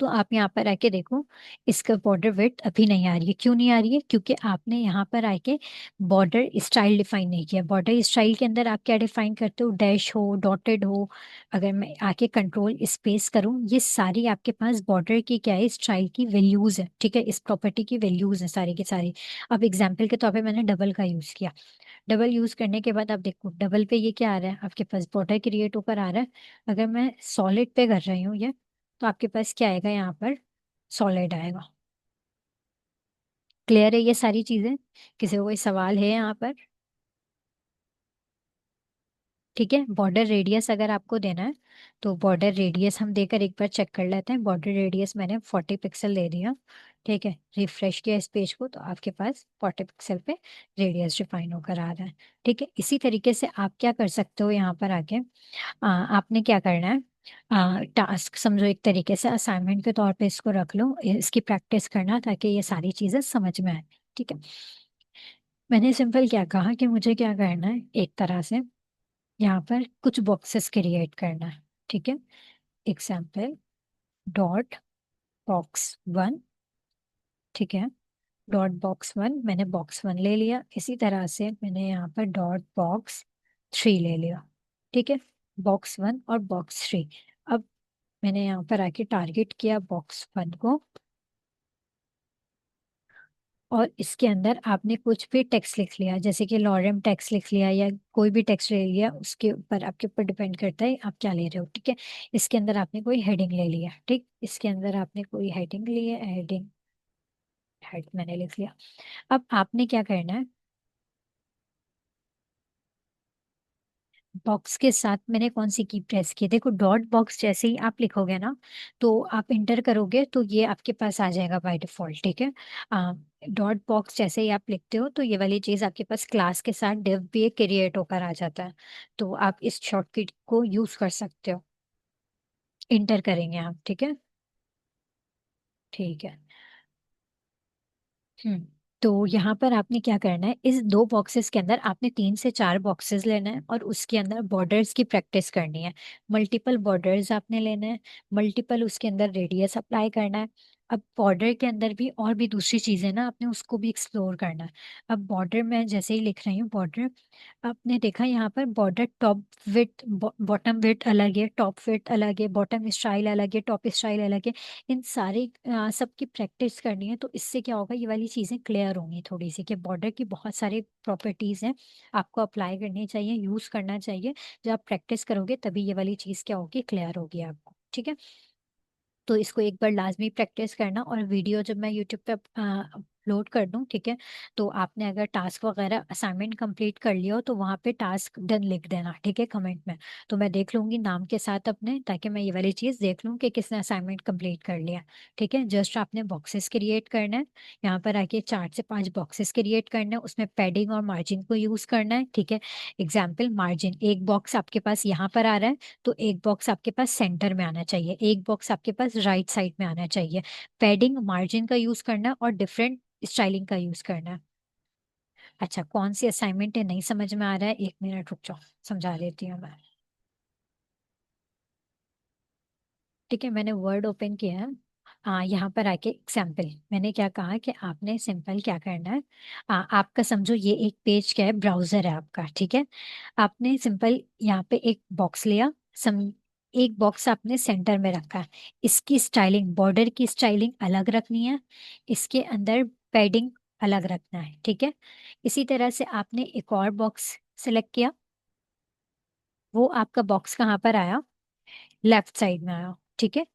तो आप यहाँ पर आके देखो, इसका बॉर्डर विड्थ अभी नहीं आ रही है। क्यों नहीं आ रही है, क्योंकि आपने यहाँ पर आके बॉर्डर स्टाइल डिफाइन नहीं किया। बॉर्डर स्टाइल के अंदर आप क्या डिफाइन करते हो, डैश हो, डॉटेड हो। अगर मैं आके कंट्रोल स्पेस करूँ, ये सारी आपके पास बॉर्डर की क्या है, स्टाइल की वैल्यूज है। ठीक है, इस प्रॉपर्टी की वैल्यूज है सारी की सारी। अब एग्जाम्पल के तौर पे मैंने डबल का यूज किया। डबल यूज करने के बाद आप देखो डबल पे ये क्या आ रहा है, आपके पास बॉर्डर क्रिएट होकर आ रहा है। अगर मैं सॉलिड पे कर रही हूँ ये, तो आपके पास क्या आएगा यहाँ पर, सॉलिड आएगा। क्लियर है ये सारी चीजें? किसी को कोई सवाल है यहाँ पर? ठीक है, बॉर्डर रेडियस अगर आपको देना है, तो बॉर्डर रेडियस हम देकर एक बार चेक कर लेते हैं। बॉर्डर रेडियस मैंने 40 पिक्सल दे दिया। ठीक है, रिफ्रेश किया इस पेज को, तो आपके पास 40 पिक्सल पे रेडियस डिफाइन होकर आ रहा है। ठीक है, इसी तरीके से आप क्या कर सकते हो यहाँ पर आके, आपने क्या करना है, टास्क समझो एक तरीके से असाइनमेंट के तौर पे इसको रख लो, इसकी प्रैक्टिस करना ताकि ये सारी चीजें समझ में आए। ठीक है, मैंने सिंपल क्या कहा कि मुझे क्या करना है, एक तरह से यहाँ पर कुछ बॉक्सेस क्रिएट करना है। ठीक है, एग्जाम्पल डॉट बॉक्स वन। ठीक है, डॉट बॉक्स वन, मैंने बॉक्स वन ले लिया। इसी तरह से मैंने यहाँ पर डॉट बॉक्स थ्री ले लिया। ठीक है, बॉक्स वन और बॉक्स थ्री। अब मैंने यहाँ पर आके टारगेट किया बॉक्स वन को, और इसके अंदर आपने कुछ भी टेक्स्ट लिख लिया, जैसे कि लॉरेम टेक्स्ट लिख लिया या कोई भी टेक्स्ट ले लिया, उसके ऊपर आपके ऊपर डिपेंड करता है आप क्या ले रहे हो। ठीक है, इसके अंदर आपने कोई हेडिंग ले लिया, ठीक, इसके अंदर आपने कोई हेडिंग ली है, हेडिंग, हेड मैंने लिख लिया। अब आपने क्या करना है, बॉक्स के साथ मैंने कौन सी की प्रेस की, देखो डॉट बॉक्स जैसे ही आप लिखोगे ना, तो आप इंटर करोगे तो ये आपके पास आ जाएगा बाय डिफॉल्ट। ठीक है, डॉट बॉक्स जैसे ही आप लिखते हो तो ये वाली चीज आपके पास क्लास के साथ डिव भी क्रिएट होकर आ जाता है। तो आप इस शॉर्टकट को यूज कर सकते हो, इंटर करेंगे आप। ठीक है, ठीक है। हम्म, तो यहाँ पर आपने क्या करना है, इस दो बॉक्सेस के अंदर आपने 3 से 4 बॉक्सेस लेना है और उसके अंदर बॉर्डर्स की प्रैक्टिस करनी है। मल्टीपल बॉर्डर्स आपने लेने हैं, मल्टीपल उसके अंदर रेडियस अप्लाई करना है। अब बॉर्डर के अंदर भी और भी दूसरी चीजें ना, आपने उसको भी एक्सप्लोर करना है। अब बॉर्डर में जैसे ही लिख रही हूँ बॉर्डर, आपने देखा यहाँ पर border top width bottom with अलग है, टॉप विथ अलग है, बॉटम स्टाइल अलग है, टॉप स्टाइल अलग है। इन सारे सब की प्रैक्टिस करनी है। तो इससे क्या होगा, ये वाली चीज़ें क्लियर होंगी थोड़ी सी, कि बॉर्डर की बहुत सारी प्रॉपर्टीज़ हैं, आपको अप्लाई करनी चाहिए, यूज़ करना चाहिए। जब आप प्रैक्टिस करोगे तभी ये वाली चीज़ क्या होगी, क्लियर होगी आपको। ठीक है। तो इसको एक बार लाजमी प्रैक्टिस करना, और वीडियो जब मैं यूट्यूब पे अपलोड कर दूँ, ठीक है, तो आपने अगर टास्क वगैरह असाइनमेंट कंप्लीट कर लिया हो तो वहाँ पे टास्क डन लिख देना, ठीक है, कमेंट में। तो मैं देख लूंगी नाम के साथ अपने, ताकि मैं ये वाली चीज़ देख लूँ कि किसने असाइनमेंट कंप्लीट कर लिया। ठीक है, जस्ट आपने बॉक्सेस क्रिएट करना है, यहाँ पर आके 4 से 5 बॉक्सेस क्रिएट करना है, उसमें पैडिंग और मार्जिन को यूज़ करना है। ठीक है, एग्जाम्पल मार्जिन, एक बॉक्स आपके पास यहाँ पर आ रहा है, तो एक बॉक्स आपके पास सेंटर में आना चाहिए, एक बॉक्स आपके पास राइट साइड में आना चाहिए। पैडिंग मार्जिन का यूज करना है और डिफरेंट स्टाइलिंग का यूज करना है। अच्छा, कौन सी असाइनमेंट है, नहीं समझ में आ रहा है, 1 मिनट रुक जाओ, समझा देती हूँ मैं। ठीक है, मैंने वर्ड ओपन किया है। यहाँ पर आके एग्जाम्पल मैंने क्या कहा कि आपने सिंपल क्या करना है, आपका समझो ये एक पेज क्या है, ब्राउजर है आपका। ठीक है, आपने सिंपल यहाँ पे एक बॉक्स लिया, सम एक बॉक्स आपने सेंटर में रखा है। इसकी स्टाइलिंग, बॉर्डर की स्टाइलिंग अलग रखनी है, इसके अंदर पैडिंग अलग रखना है। ठीक है, इसी तरह से आपने एक और बॉक्स सेलेक्ट किया, वो आपका बॉक्स कहाँ पर आया, लेफ्ट साइड में आया। ठीक है,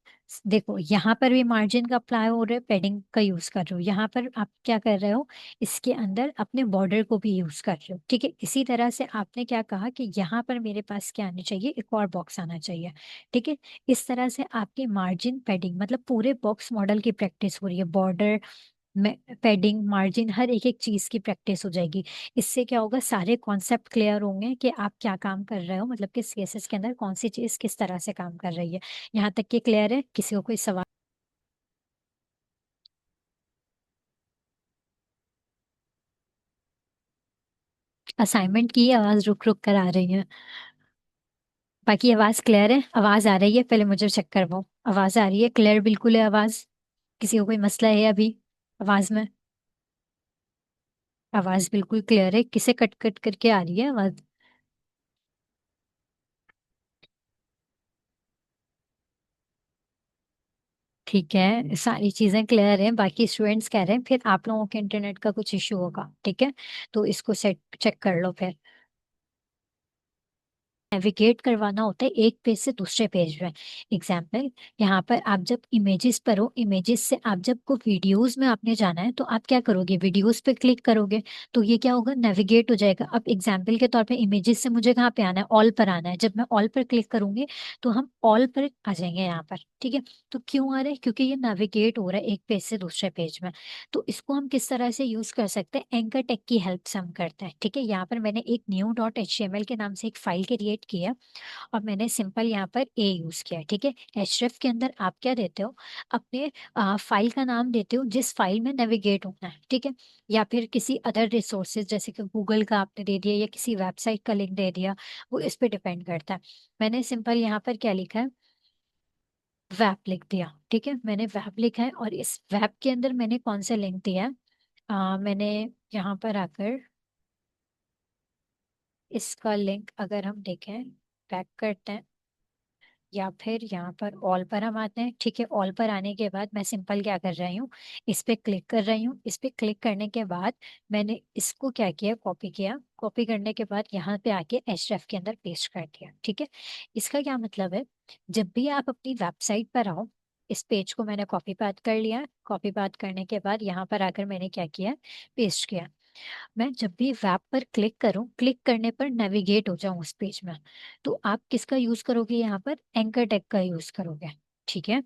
देखो यहाँ पर भी मार्जिन का अप्लाई हो रहा है, पेडिंग का यूज कर रहे हो, यहाँ पर आप क्या कर रहे हो, इसके अंदर अपने बॉर्डर को भी यूज कर रहे हो। ठीक है, इसी तरह से आपने क्या कहा कि यहाँ पर मेरे पास क्या आनी चाहिए, एक और बॉक्स आना चाहिए। ठीक है, इस तरह से आपकी मार्जिन पेडिंग मतलब पूरे बॉक्स मॉडल की प्रैक्टिस हो रही है, बॉर्डर में पैडिंग मार्जिन हर एक एक चीज की प्रैक्टिस हो जाएगी। इससे क्या होगा, सारे कॉन्सेप्ट क्लियर होंगे कि आप क्या काम कर रहे हो, मतलब कि सीएसएस के अंदर कौन सी चीज किस तरह से काम कर रही है। यहाँ तक कि क्लियर है, किसी को कोई सवाल? असाइनमेंट की आवाज रुक रुक कर आ रही है। बाकी आवाज क्लियर है, आवाज आ रही है, पहले मुझे चेक करवाओ, आवाज आ रही है, क्लियर बिल्कुल है आवाज? किसी को कोई मसला है अभी आवाज में? आवाज बिल्कुल क्लियर है, किसे कट कट करके आ रही है आवाज? ठीक है, सारी चीजें क्लियर हैं, बाकी स्टूडेंट्स कह रहे हैं फिर आप लोगों के इंटरनेट का कुछ इशू होगा। ठीक है, तो इसको सेट चेक कर लो फिर। नेविगेट करवाना होता है एक पेज से दूसरे पेज में। एग्जाम्पल, यहाँ पर आप जब इमेजेस पर हो, इमेजेस से आप जब को वीडियोस में आपने जाना है, तो आप क्या करोगे, वीडियोस पे क्लिक करोगे, तो ये क्या होगा, नेविगेट हो जाएगा। अब एग्जाम्पल के तौर पे इमेजेस से मुझे कहाँ पे आना है, ऑल पर आना है, जब मैं ऑल पर क्लिक करूंगी तो हम ऑल पर आ जाएंगे यहाँ पर। ठीक है, तो क्यों आ रहा है, क्योंकि ये नेविगेट हो रहा है एक पेज से दूसरे पेज में। तो इसको हम किस तरह से यूज कर सकते हैं, एंकर टेक की हेल्प से हम करते हैं। ठीक है, यहाँ पर मैंने एक new.html के नाम से एक फाइल क्रिएट किया, और मैंने सिंपल यहाँ पर ए यूज किया है। ठीक है, एचरेफ के अंदर आप क्या देते हो, अपने फाइल का नाम देते हो जिस फाइल में नेविगेट होना है। ठीक है, या फिर किसी अदर रिसोर्सेज जैसे कि गूगल का आपने दे दिया या किसी वेबसाइट का लिंक दे दिया, वो इस पे डिपेंड करता है। मैंने सिंपल यहाँ पर क्या लिखा है, वेब लिख दिया। ठीक है, मैंने वेब लिखा है, और इस वेब के अंदर मैंने कौन सा लिंक दिया है, मैंने यहाँ पर आकर इसका लिंक अगर हम देखें, बैक करते हैं, या फिर यहाँ पर ऑल पर हम आते हैं। ठीक है, ऑल पर आने के बाद मैं सिंपल क्या कर रही हूँ, इस पे क्लिक कर रही हूँ। इस पे क्लिक करने के बाद मैंने इसको क्या किया, कॉपी किया, कॉपी करने के बाद यहाँ पे आके एचरेफ के अंदर पेस्ट कर दिया। ठीक है, इसका क्या मतलब है, जब भी आप अपनी वेबसाइट पर आओ, इस पेज को मैंने कॉपी पास्ट कर लिया, कॉपी पास्ट करने के बाद यहाँ पर आकर मैंने क्या किया, पेस्ट किया। मैं जब भी वेब पर क्लिक करूं, क्लिक करने पर नेविगेट हो जाऊं उस पेज में, तो आप किसका यूज करोगे, यहाँ पर एंकर टेक का यूज करोगे। ठीक है,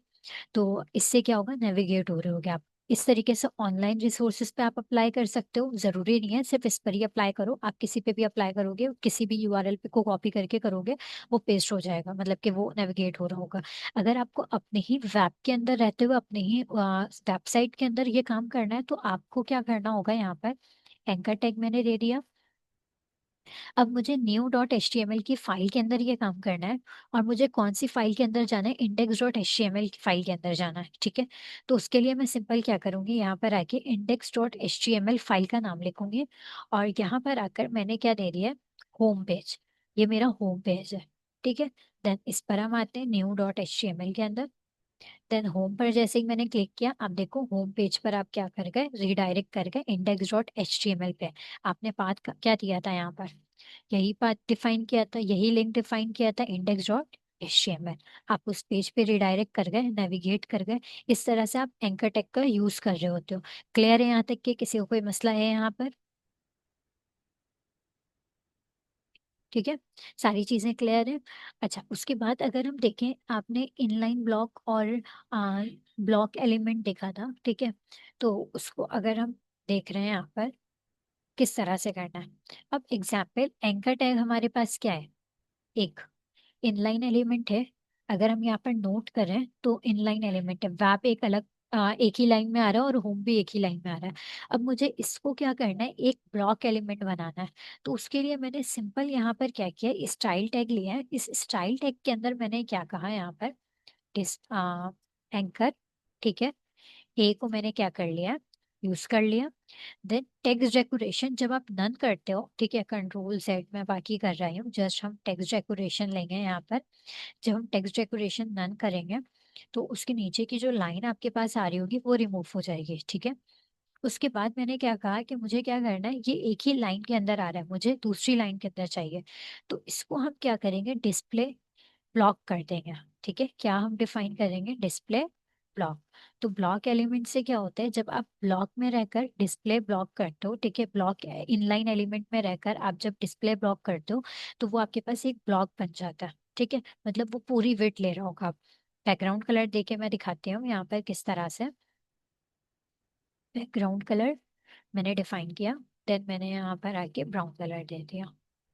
तो इससे क्या होगा, नेविगेट हो रहे होगे आप। इस तरीके से ऑनलाइन रिसोर्सेज पे आप अप्लाई कर सकते हो। जरूरी नहीं है सिर्फ इस पर ही अप्लाई करो, आप किसी पे भी अप्लाई करोगे, किसी भी यूआरएल पे को कॉपी करके करोगे, वो पेस्ट हो जाएगा, मतलब कि वो नेविगेट हो रहा होगा। अगर आपको अपने ही वेब के अंदर रहते हुए अपने ही वेबसाइट के अंदर ये काम करना है, तो आपको क्या करना होगा, यहाँ पर एंकर टैग मैंने दे दिया। अब मुझे new.html की फाइल के अंदर ये काम करना है, और मुझे कौन सी फाइल के अंदर जाना है, index.html की फाइल के अंदर जाना है, ठीक है। तो उसके लिए मैं सिंपल क्या करूंगी, यहाँ पर आके index.html फाइल का नाम लिखूंगी, और यहाँ पर आकर मैंने क्या दे दिया है, होम पेज। ये मेरा होम पेज है, ठीक है। देन इस पर हम आते हैं new.html के अंदर। देन होम पर जैसे ही मैंने क्लिक किया, आप देखो होम पेज पर आप क्या कर गए, रिडायरेक्ट कर गए index.html पे। आपने पाथ क्या दिया था यहाँ पर, यही पाथ डिफाइन किया था, यही लिंक डिफाइन किया था, index.html। आप उस पेज पे रिडायरेक्ट कर गए, नेविगेट कर गए। इस तरह से आप एंकर टेक का यूज कर रहे होते हो। क्लियर है यहाँ तक कि किसी को कोई मसला है यहाँ पर? ठीक है, सारी चीजें क्लियर है। अच्छा, उसके बाद अगर हम देखें, आपने इनलाइन ब्लॉक और ब्लॉक एलिमेंट देखा था, ठीक है। तो उसको अगर हम देख रहे हैं यहाँ पर किस तरह से करना है। अब एग्जाम्पल एंकर टैग हमारे पास क्या है, एक इनलाइन एलिमेंट है। अगर हम यहाँ पर नोट करें तो इनलाइन एलिमेंट है, वैप एक अलग एक ही लाइन में आ रहा है, और होम भी एक ही लाइन में आ रहा है। अब मुझे इसको क्या करना है, एक ब्लॉक एलिमेंट बनाना है। तो उसके लिए मैंने सिंपल यहाँ पर क्या किया, स्टाइल टैग लिया है। इस स्टाइल टैग के अंदर मैंने क्या कहा यहाँ पर, डिस एंकर, ठीक है। ए को मैंने क्या कर लिया, यूज कर लिया। देन टेक्स्ट डेकोरेशन जब आप नन करते हो, ठीक है, कंट्रोल सेट में बाकी कर रही हूँ, जस्ट हम टेक्स्ट डेकोरेशन लेंगे यहाँ पर। जब हम टेक्स्ट डेकोरेशन नन करेंगे, तो उसके नीचे की जो लाइन आपके पास आ रही होगी वो रिमूव हो जाएगी, ठीक है। उसके बाद मैंने क्या कहा कि मुझे क्या करना है, ये एक ही लाइन के अंदर आ रहा है, मुझे दूसरी लाइन के अंदर चाहिए। तो इसको हम क्या करेंगे, डिस्प्ले ब्लॉक कर देंगे, ठीक है। क्या हम डिफाइन करेंगे, डिस्प्ले ब्लॉक। तो ब्लॉक एलिमेंट से क्या होता है, जब आप ब्लॉक में रहकर डिस्प्ले ब्लॉक करते हो, ठीक है, ब्लॉक इनलाइन एलिमेंट में रहकर आप जब डिस्प्ले ब्लॉक करते हो, तो वो आपके पास एक ब्लॉक बन जाता है, ठीक है। मतलब वो पूरी विड्थ ले रहा होगा। बैकग्राउंड कलर देके मैं दिखाती हूँ यहाँ पर किस तरह से। बैकग्राउंड कलर मैंने डिफाइन किया, देन मैंने यहाँ पर आके ब्राउन कलर दे दिया,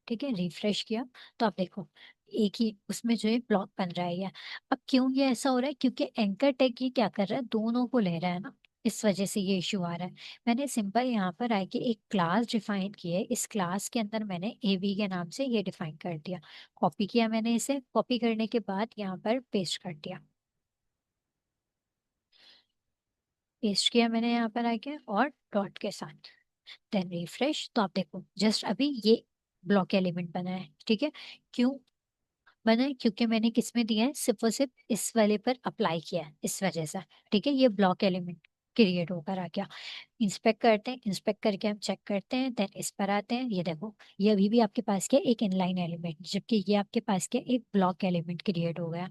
ठीक है। रिफ्रेश किया, तो आप देखो एक ही उसमें जो है ब्लॉक बन रहा है ये। अब क्यों ये ऐसा हो रहा है, क्योंकि एंकर टैग ये क्या कर रहा है, दोनों को ले रहा है ना, इस वजह से ये इशू आ रहा है। मैंने सिंपल यहाँ पर आके एक क्लास डिफाइन की है, इस क्लास के अंदर मैंने एवी के नाम से ये डिफाइन कर दिया। कॉपी किया मैंने, इसे कॉपी करने के बाद यहाँ पर पेस्ट कर दिया, पेस्ट किया मैंने यहाँ पर आके और डॉट के साथ। देन रिफ्रेश, तो आप देखो जस्ट अभी ये ब्लॉक एलिमेंट बना है, ठीक है। क्यों बना है, क्योंकि मैंने किस में दिया है, सिर्फ और सिर्फ इस वाले पर अप्लाई किया है, इस वजह से, ठीक है। ये ब्लॉक एलिमेंट क्रिएट होकर आ गया। इंस्पेक्ट करते हैं, इंस्पेक्ट करके हम चेक करते हैं, देन इस पर आते हैं, ये देखो ये अभी भी आपके पास क्या है, एक इनलाइन एलिमेंट, जबकि ये आपके पास क्या है, एक ब्लॉक एलिमेंट क्रिएट हो गया।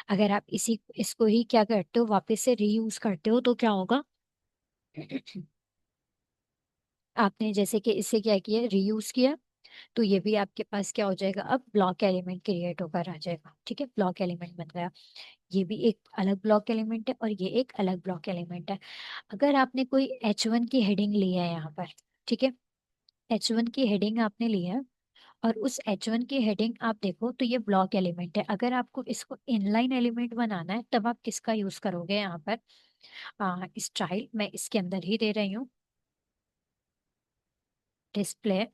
अगर आप इसी इसको ही क्या करते हो, वापस से रीयूज करते हो, तो क्या होगा, आपने जैसे कि इससे क्या किया, रीयूज किया, तो ये भी आपके पास क्या हो जाएगा, अब ब्लॉक एलिमेंट क्रिएट होकर आ जाएगा, ठीक है। ब्लॉक एलिमेंट बन गया। ये भी एक अलग ब्लॉक एलिमेंट है, और ये एक अलग ब्लॉक एलिमेंट है। अगर आपने कोई H1 की हेडिंग ली है यहाँ पर, ठीक है, H1 की हेडिंग आपने ली है, और उस H1 की हेडिंग आप देखो, तो ये ब्लॉक एलिमेंट है। अगर आपको इसको इनलाइन एलिमेंट बनाना है, तब आप किसका यूज करोगे यहाँ पर, स्टाइल मैं इसके अंदर ही दे रही हूँ, डिस्प्ले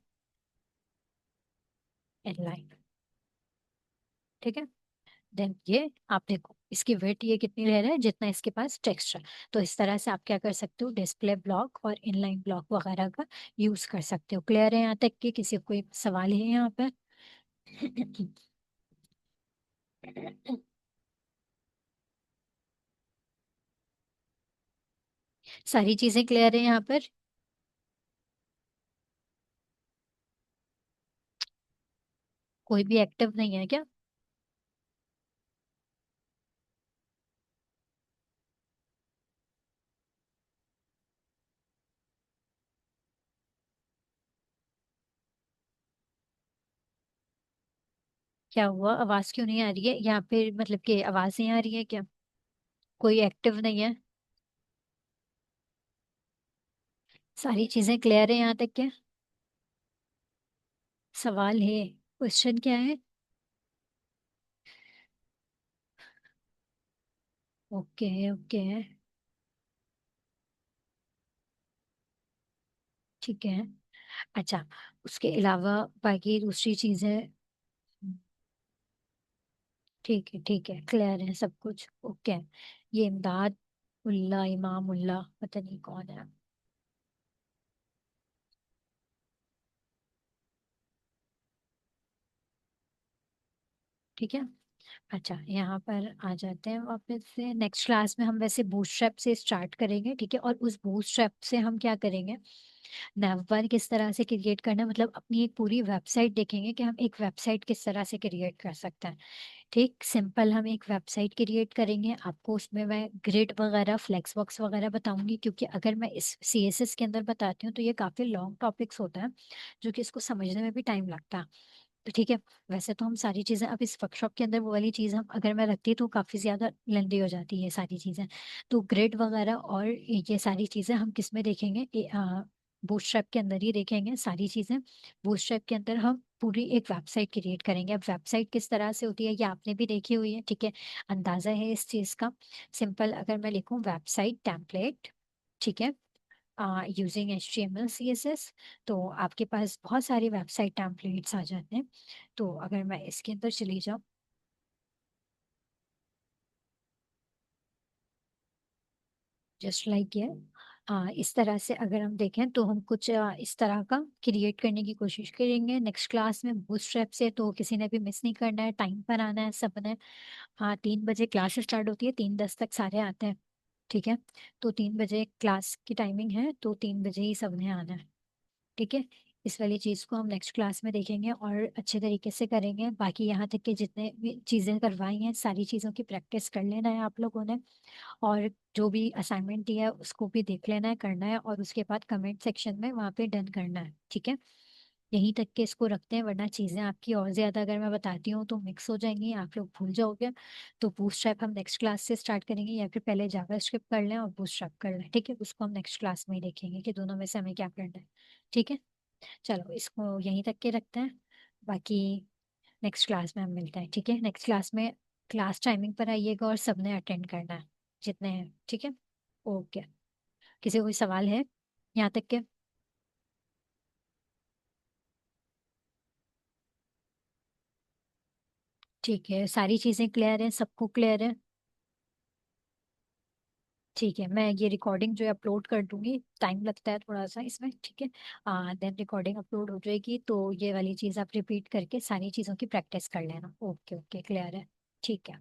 इनलाइन, ठीक है। देन ये आप देखो इसकी वेट ये कितनी ले रहा है, जितना इसके पास टेक्स्ट है। तो इस तरह से आप क्या कर सकते हो, डिस्प्ले ब्लॉक और इनलाइन ब्लॉक वगैरह का यूज कर सकते हो। क्लियर है यहाँ तक कि किसी को कोई सवाल है यहाँ पर? सारी चीजें क्लियर है यहाँ पर? कोई भी एक्टिव नहीं है क्या? क्या हुआ, आवाज क्यों नहीं आ रही है यहाँ पे, मतलब कि आवाज नहीं आ रही है क्या? कोई एक्टिव नहीं है? सारी चीजें क्लियर है यहाँ तक के? सवाल है, क्वेश्चन क्या है? Okay okay. ठीक है। अच्छा, उसके अलावा बाकी दूसरी चीजें? ठीक है, क्लियर है सब कुछ, ओके। ये इमदाद उल्ला, इमाम उल्ला, पता नहीं कौन है। ठीक है। अच्छा, यहाँ पर आ जाते हैं वापस से। नेक्स्ट क्लास में हम वैसे बूटस्ट्रैप से स्टार्ट करेंगे, ठीक है। और उस बूटस्ट्रैप से हम क्या करेंगे, नैवबार किस तरह से क्रिएट करना है, मतलब अपनी एक पूरी वेबसाइट देखेंगे कि हम एक वेबसाइट किस तरह से क्रिएट कर सकते हैं। ठीक, सिंपल हम एक वेबसाइट क्रिएट करेंगे। आपको उसमें मैं ग्रिड वगैरह, फ्लेक्स बॉक्स वगैरह बताऊंगी, क्योंकि अगर मैं इस सीएसएस के अंदर बताती हूँ तो ये काफ़ी लॉन्ग टॉपिक्स होता है, जो कि इसको समझने में भी टाइम लगता है। तो ठीक है, वैसे तो हम सारी चीज़ें अब इस वर्कशॉप के अंदर वो वाली चीज़ हम अगर मैं रखती तो काफ़ी ज़्यादा लेंदी हो जाती है सारी चीज़ें। तो ग्रिड वगैरह और ये सारी चीज़ें हम किस में देखेंगे, बूटस्ट्रैप के अंदर ही देखेंगे सारी चीज़ें। बूटस्ट्रैप के अंदर हम पूरी एक वेबसाइट क्रिएट करेंगे। अब वेबसाइट किस तरह से होती है ये आपने भी देखी हुई है, ठीक है, अंदाज़ा है इस चीज़ का। सिंपल अगर मैं लिखूँ वेबसाइट टेम्पलेट, ठीक है, यूजिंग HTML CSS, तो आपके पास बहुत सारी वेबसाइट टेम्पलेट्स आ जाते हैं। तो अगर मैं इसके अंदर चली जाऊँ, जस्ट लाइक ये, इस तरह से अगर हम देखें तो हम कुछ इस तरह का क्रिएट करने की कोशिश करेंगे नेक्स्ट क्लास में बूटस्ट्रैप से। तो किसी ने भी मिस नहीं करना है, टाइम पर आना है सबने। हाँ, 3 बजे क्लास स्टार्ट होती है, 3:10 तक सारे आते हैं, ठीक है। तो 3 बजे क्लास की टाइमिंग है, तो 3 बजे ही सबने आना है, ठीक है। इस वाली चीज़ को हम नेक्स्ट क्लास में देखेंगे और अच्छे तरीके से करेंगे। बाकी यहाँ तक के जितने भी चीज़ें करवाई हैं सारी चीज़ों की प्रैक्टिस कर लेना है आप लोगों ने। और जो भी असाइनमेंट दिया है उसको भी देख लेना है, करना है, और उसके बाद कमेंट सेक्शन में वहाँ पे डन करना है, ठीक है। यहीं तक के इसको रखते हैं, वरना चीज़ें आपकी और ज़्यादा अगर मैं बताती हूँ तो मिक्स हो जाएंगी, आप लोग भूल जाओगे। तो बूटस्ट्रैप हम नेक्स्ट क्लास से स्टार्ट करेंगे, या फिर पहले जावास्क्रिप्ट कर लें और बूटस्ट्रैप कर लें, ठीक है। उसको हम नेक्स्ट क्लास में ही देखेंगे कि दोनों में से हमें क्या करना है, ठीक है। चलो, इसको यहीं तक के रखते हैं। बाकी नेक्स्ट क्लास में हम मिलते हैं, ठीक है। नेक्स्ट क्लास में क्लास टाइमिंग पर आइएगा और सबने अटेंड करना है, जितने हैं, ठीक है। ओके। किसी को कोई सवाल है यहाँ तक के? ठीक है, सारी चीज़ें क्लियर है, सबको क्लियर है? ठीक है, मैं ये रिकॉर्डिंग जो है अपलोड कर दूंगी, टाइम लगता है थोड़ा सा इसमें, ठीक है। देन रिकॉर्डिंग अपलोड हो जाएगी, तो ये वाली चीज़ आप रिपीट करके सारी चीज़ों की प्रैक्टिस कर लेना। ओके ओके, क्लियर है, ठीक है।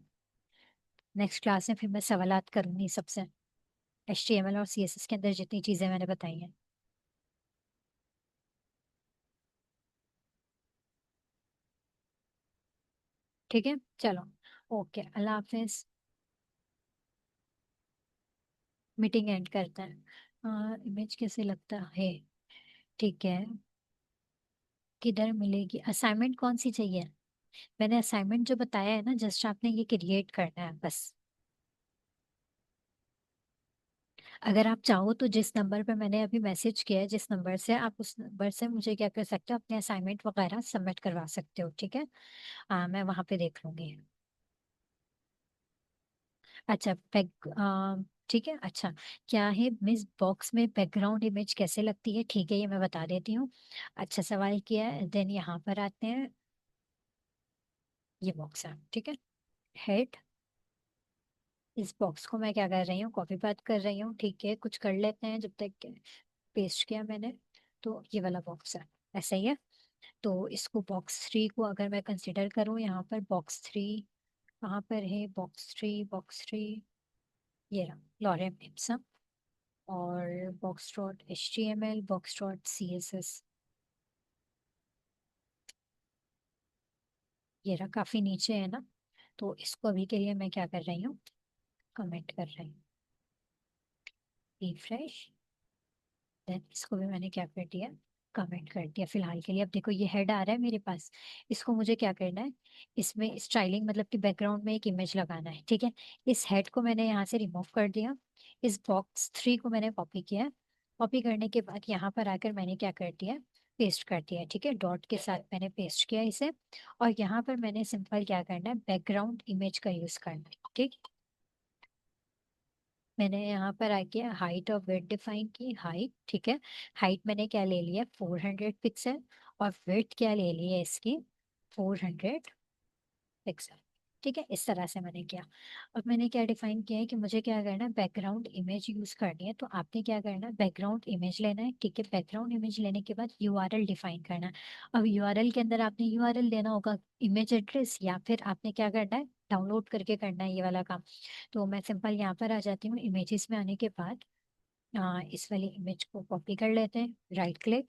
नेक्स्ट क्लास में फिर मैं सवालात करूंगी सबसे, HTML और CSS के अंदर जितनी चीज़ें मैंने बताई हैं, ठीक है। चलो, okay, Allah Hafiz. Meeting and करते हैं। इमेज कैसे लगता है? ठीक है, किधर मिलेगी असाइनमेंट, कौन सी चाहिए? मैंने असाइनमेंट जो बताया है ना, जस्ट आपने ये क्रिएट करना है बस। अगर आप चाहो तो जिस नंबर पे मैंने अभी मैसेज किया है, जिस नंबर से, आप उस नंबर से मुझे क्या कर सकते हो, अपने असाइनमेंट वगैरह सबमिट करवा सकते हो, ठीक है। मैं वहाँ पे देख लूंगी। अच्छा, बैक, ठीक है। अच्छा, क्या है मिस, बॉक्स में बैकग्राउंड इमेज कैसे लगती है, ठीक है, ये मैं बता देती हूँ। अच्छा सवाल किया है। देन यहाँ पर आते हैं, ये बॉक्स है, ठीक है, हेड। इस बॉक्स को मैं क्या कर रही हूँ, कॉपी बात कर रही हूँ, ठीक है। कुछ कर लेते हैं जब तक, पेस्ट किया मैंने, तो ये वाला बॉक्स है, ऐसा ही है। तो इसको बॉक्स 3 को अगर मैं कंसिडर करूँ, यहाँ पर बॉक्स 3 कहाँ पर है, बॉक्स 3 ये रहा, लॉरेम इप्सम। और box.html, box.css, ये रहा, काफी नीचे है ना। तो इसको अभी के लिए मैं क्या कर रही हूँ, कमेंट कर रही हूँ, रिफ्रेश। देन इसको भी मैंने क्या कर दिया, कमेंट कर दिया फिलहाल के लिए। अब देखो ये हेड आ रहा है मेरे पास, इसको मुझे क्या करना है, इसमें स्टाइलिंग मतलब कि बैकग्राउंड में एक इमेज लगाना है, ठीक है। इस हेड को मैंने यहाँ से रिमूव कर दिया, इस बॉक्स 3 को मैंने कॉपी किया, कॉपी करने के बाद यहाँ पर आकर मैंने क्या कर दिया, पेस्ट कर दिया। ठीक है, डॉट के साथ मैंने पेस्ट किया इसे। और यहाँ पर मैंने सिंपल क्या करना है, बैकग्राउंड इमेज का यूज करना है। ठीक, मैंने यहाँ पर आके हाइट और विड्थ डिफाइन की। हाइट, ठीक है, हाइट मैंने क्या ले लिया, 400 पिक्सल। और विड्थ क्या ले ली है इसकी, 400 पिक्सल। ठीक है, इस तरह से मैंने किया। अब मैंने क्या डिफाइन किया है कि मुझे क्या करना है, बैकग्राउंड इमेज यूज करनी है। तो आपने क्या करना है, बैकग्राउंड इमेज लेना है। ठीक है, बैकग्राउंड इमेज लेने के बाद यूआरएल डिफाइन करना है। अब यूआरएल के अंदर आपने यूआरएल देना होगा, इमेज एड्रेस, या फिर आपने क्या करना है, डाउनलोड करके करना है ये वाला काम। तो मैं सिंपल यहाँ पर आ जाती हूँ, इमेजेस में आने के बाद इस वाली इमेज को कॉपी कर लेते हैं। Right click,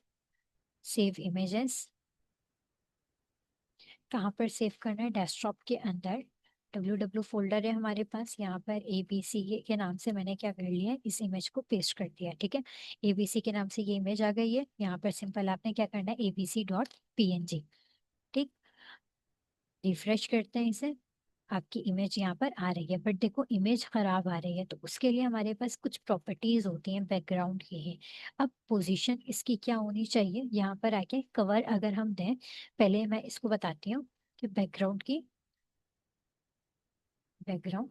save images. कहाँ पर सेव करना है, डेस्कटॉप के अंदर www फोल्डर है हमारे पास। यहाँ पर ABC के नाम से मैंने क्या कर लिया है, इस इमेज को पेस्ट कर दिया। ठीक है, ABC के नाम से ये इमेज आ गई है। यहाँ पर सिंपल आपने क्या करना है, abc.png। ठीक, रिफ्रेश करते हैं इसे। आपकी इमेज यहाँ पर आ रही है, बट देखो इमेज खराब आ रही है। तो उसके लिए हमारे पास कुछ प्रॉपर्टीज होती हैं बैकग्राउंड की ही। अब पोजीशन इसकी क्या होनी चाहिए, यहाँ पर आके कवर अगर हम दें, पहले मैं इसको बताती हूँ कि बैकग्राउंड की, बैकग्राउंड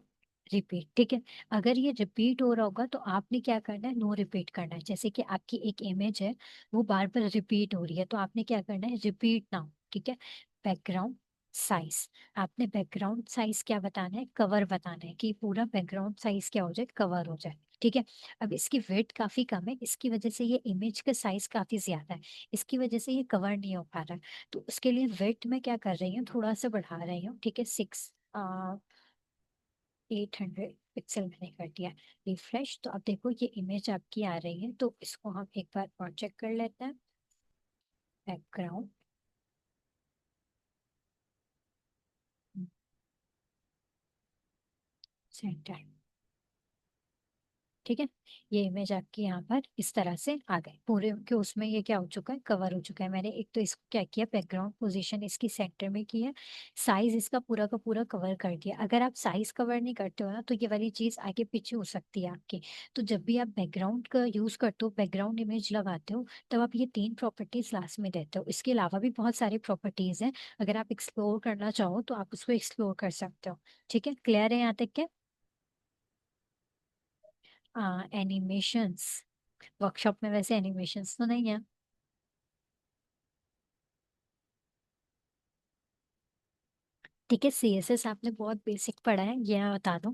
रिपीट। ठीक है, अगर ये रिपीट हो रहा होगा तो आपने क्या करना है, नो रिपीट करना है। जैसे कि आपकी एक इमेज है, वो बार बार रिपीट हो रही है, तो आपने क्या करना है, रिपीट नाउ। ठीक है, बैकग्राउंड साइज, आपने बैकग्राउंड साइज क्या बताना है, कवर बताना है, कि पूरा बैकग्राउंड साइज क्या हो जाए, कवर हो जाए। ठीक है, अब इसकी वेट काफी कम है, इसकी वजह से ये इमेज का साइज काफी ज्यादा है, इसकी वजह से ये कवर नहीं हो पा रहा है। तो उसके लिए वेट मैं क्या कर रही हूँ, थोड़ा सा बढ़ा रही हूँ। ठीक है, 800 पिक्सल मैंने कर दिया। रिफ्रेश, तो अब देखो ये इमेज आपकी आ रही है। तो इसको हम एक बार और चेक कर लेते हैं। Background centre. ठीक है, ये इमेज आपकी यहाँ पर इस तरह से आ गई पूरे के, उसमें ये क्या हो चुका है, कवर हो चुका है। मैंने एक तो इसको क्या किया, बैकग्राउंड पोजीशन इसकी सेंटर में की है, साइज इसका पूरा का पूरा कवर कर दिया। अगर आप साइज कवर नहीं करते हो ना, तो ये वाली चीज आगे पीछे हो सकती है आपकी। तो जब भी आप बैकग्राउंड का यूज करते हो, बैकग्राउंड इमेज लगाते हो, तब आप ये तीन प्रॉपर्टीज लास्ट में देते हो। इसके अलावा भी बहुत सारी प्रॉपर्टीज हैं, अगर आप एक्सप्लोर करना चाहो तो आप उसको एक्सप्लोर कर सकते हो। ठीक है, क्लियर है यहाँ तक के। एनिमेशंस, वर्कशॉप में वैसे एनिमेशंस तो नहीं है। ठीक है, CSS आपने बहुत बेसिक पढ़ा है, ये मैं बता दूं।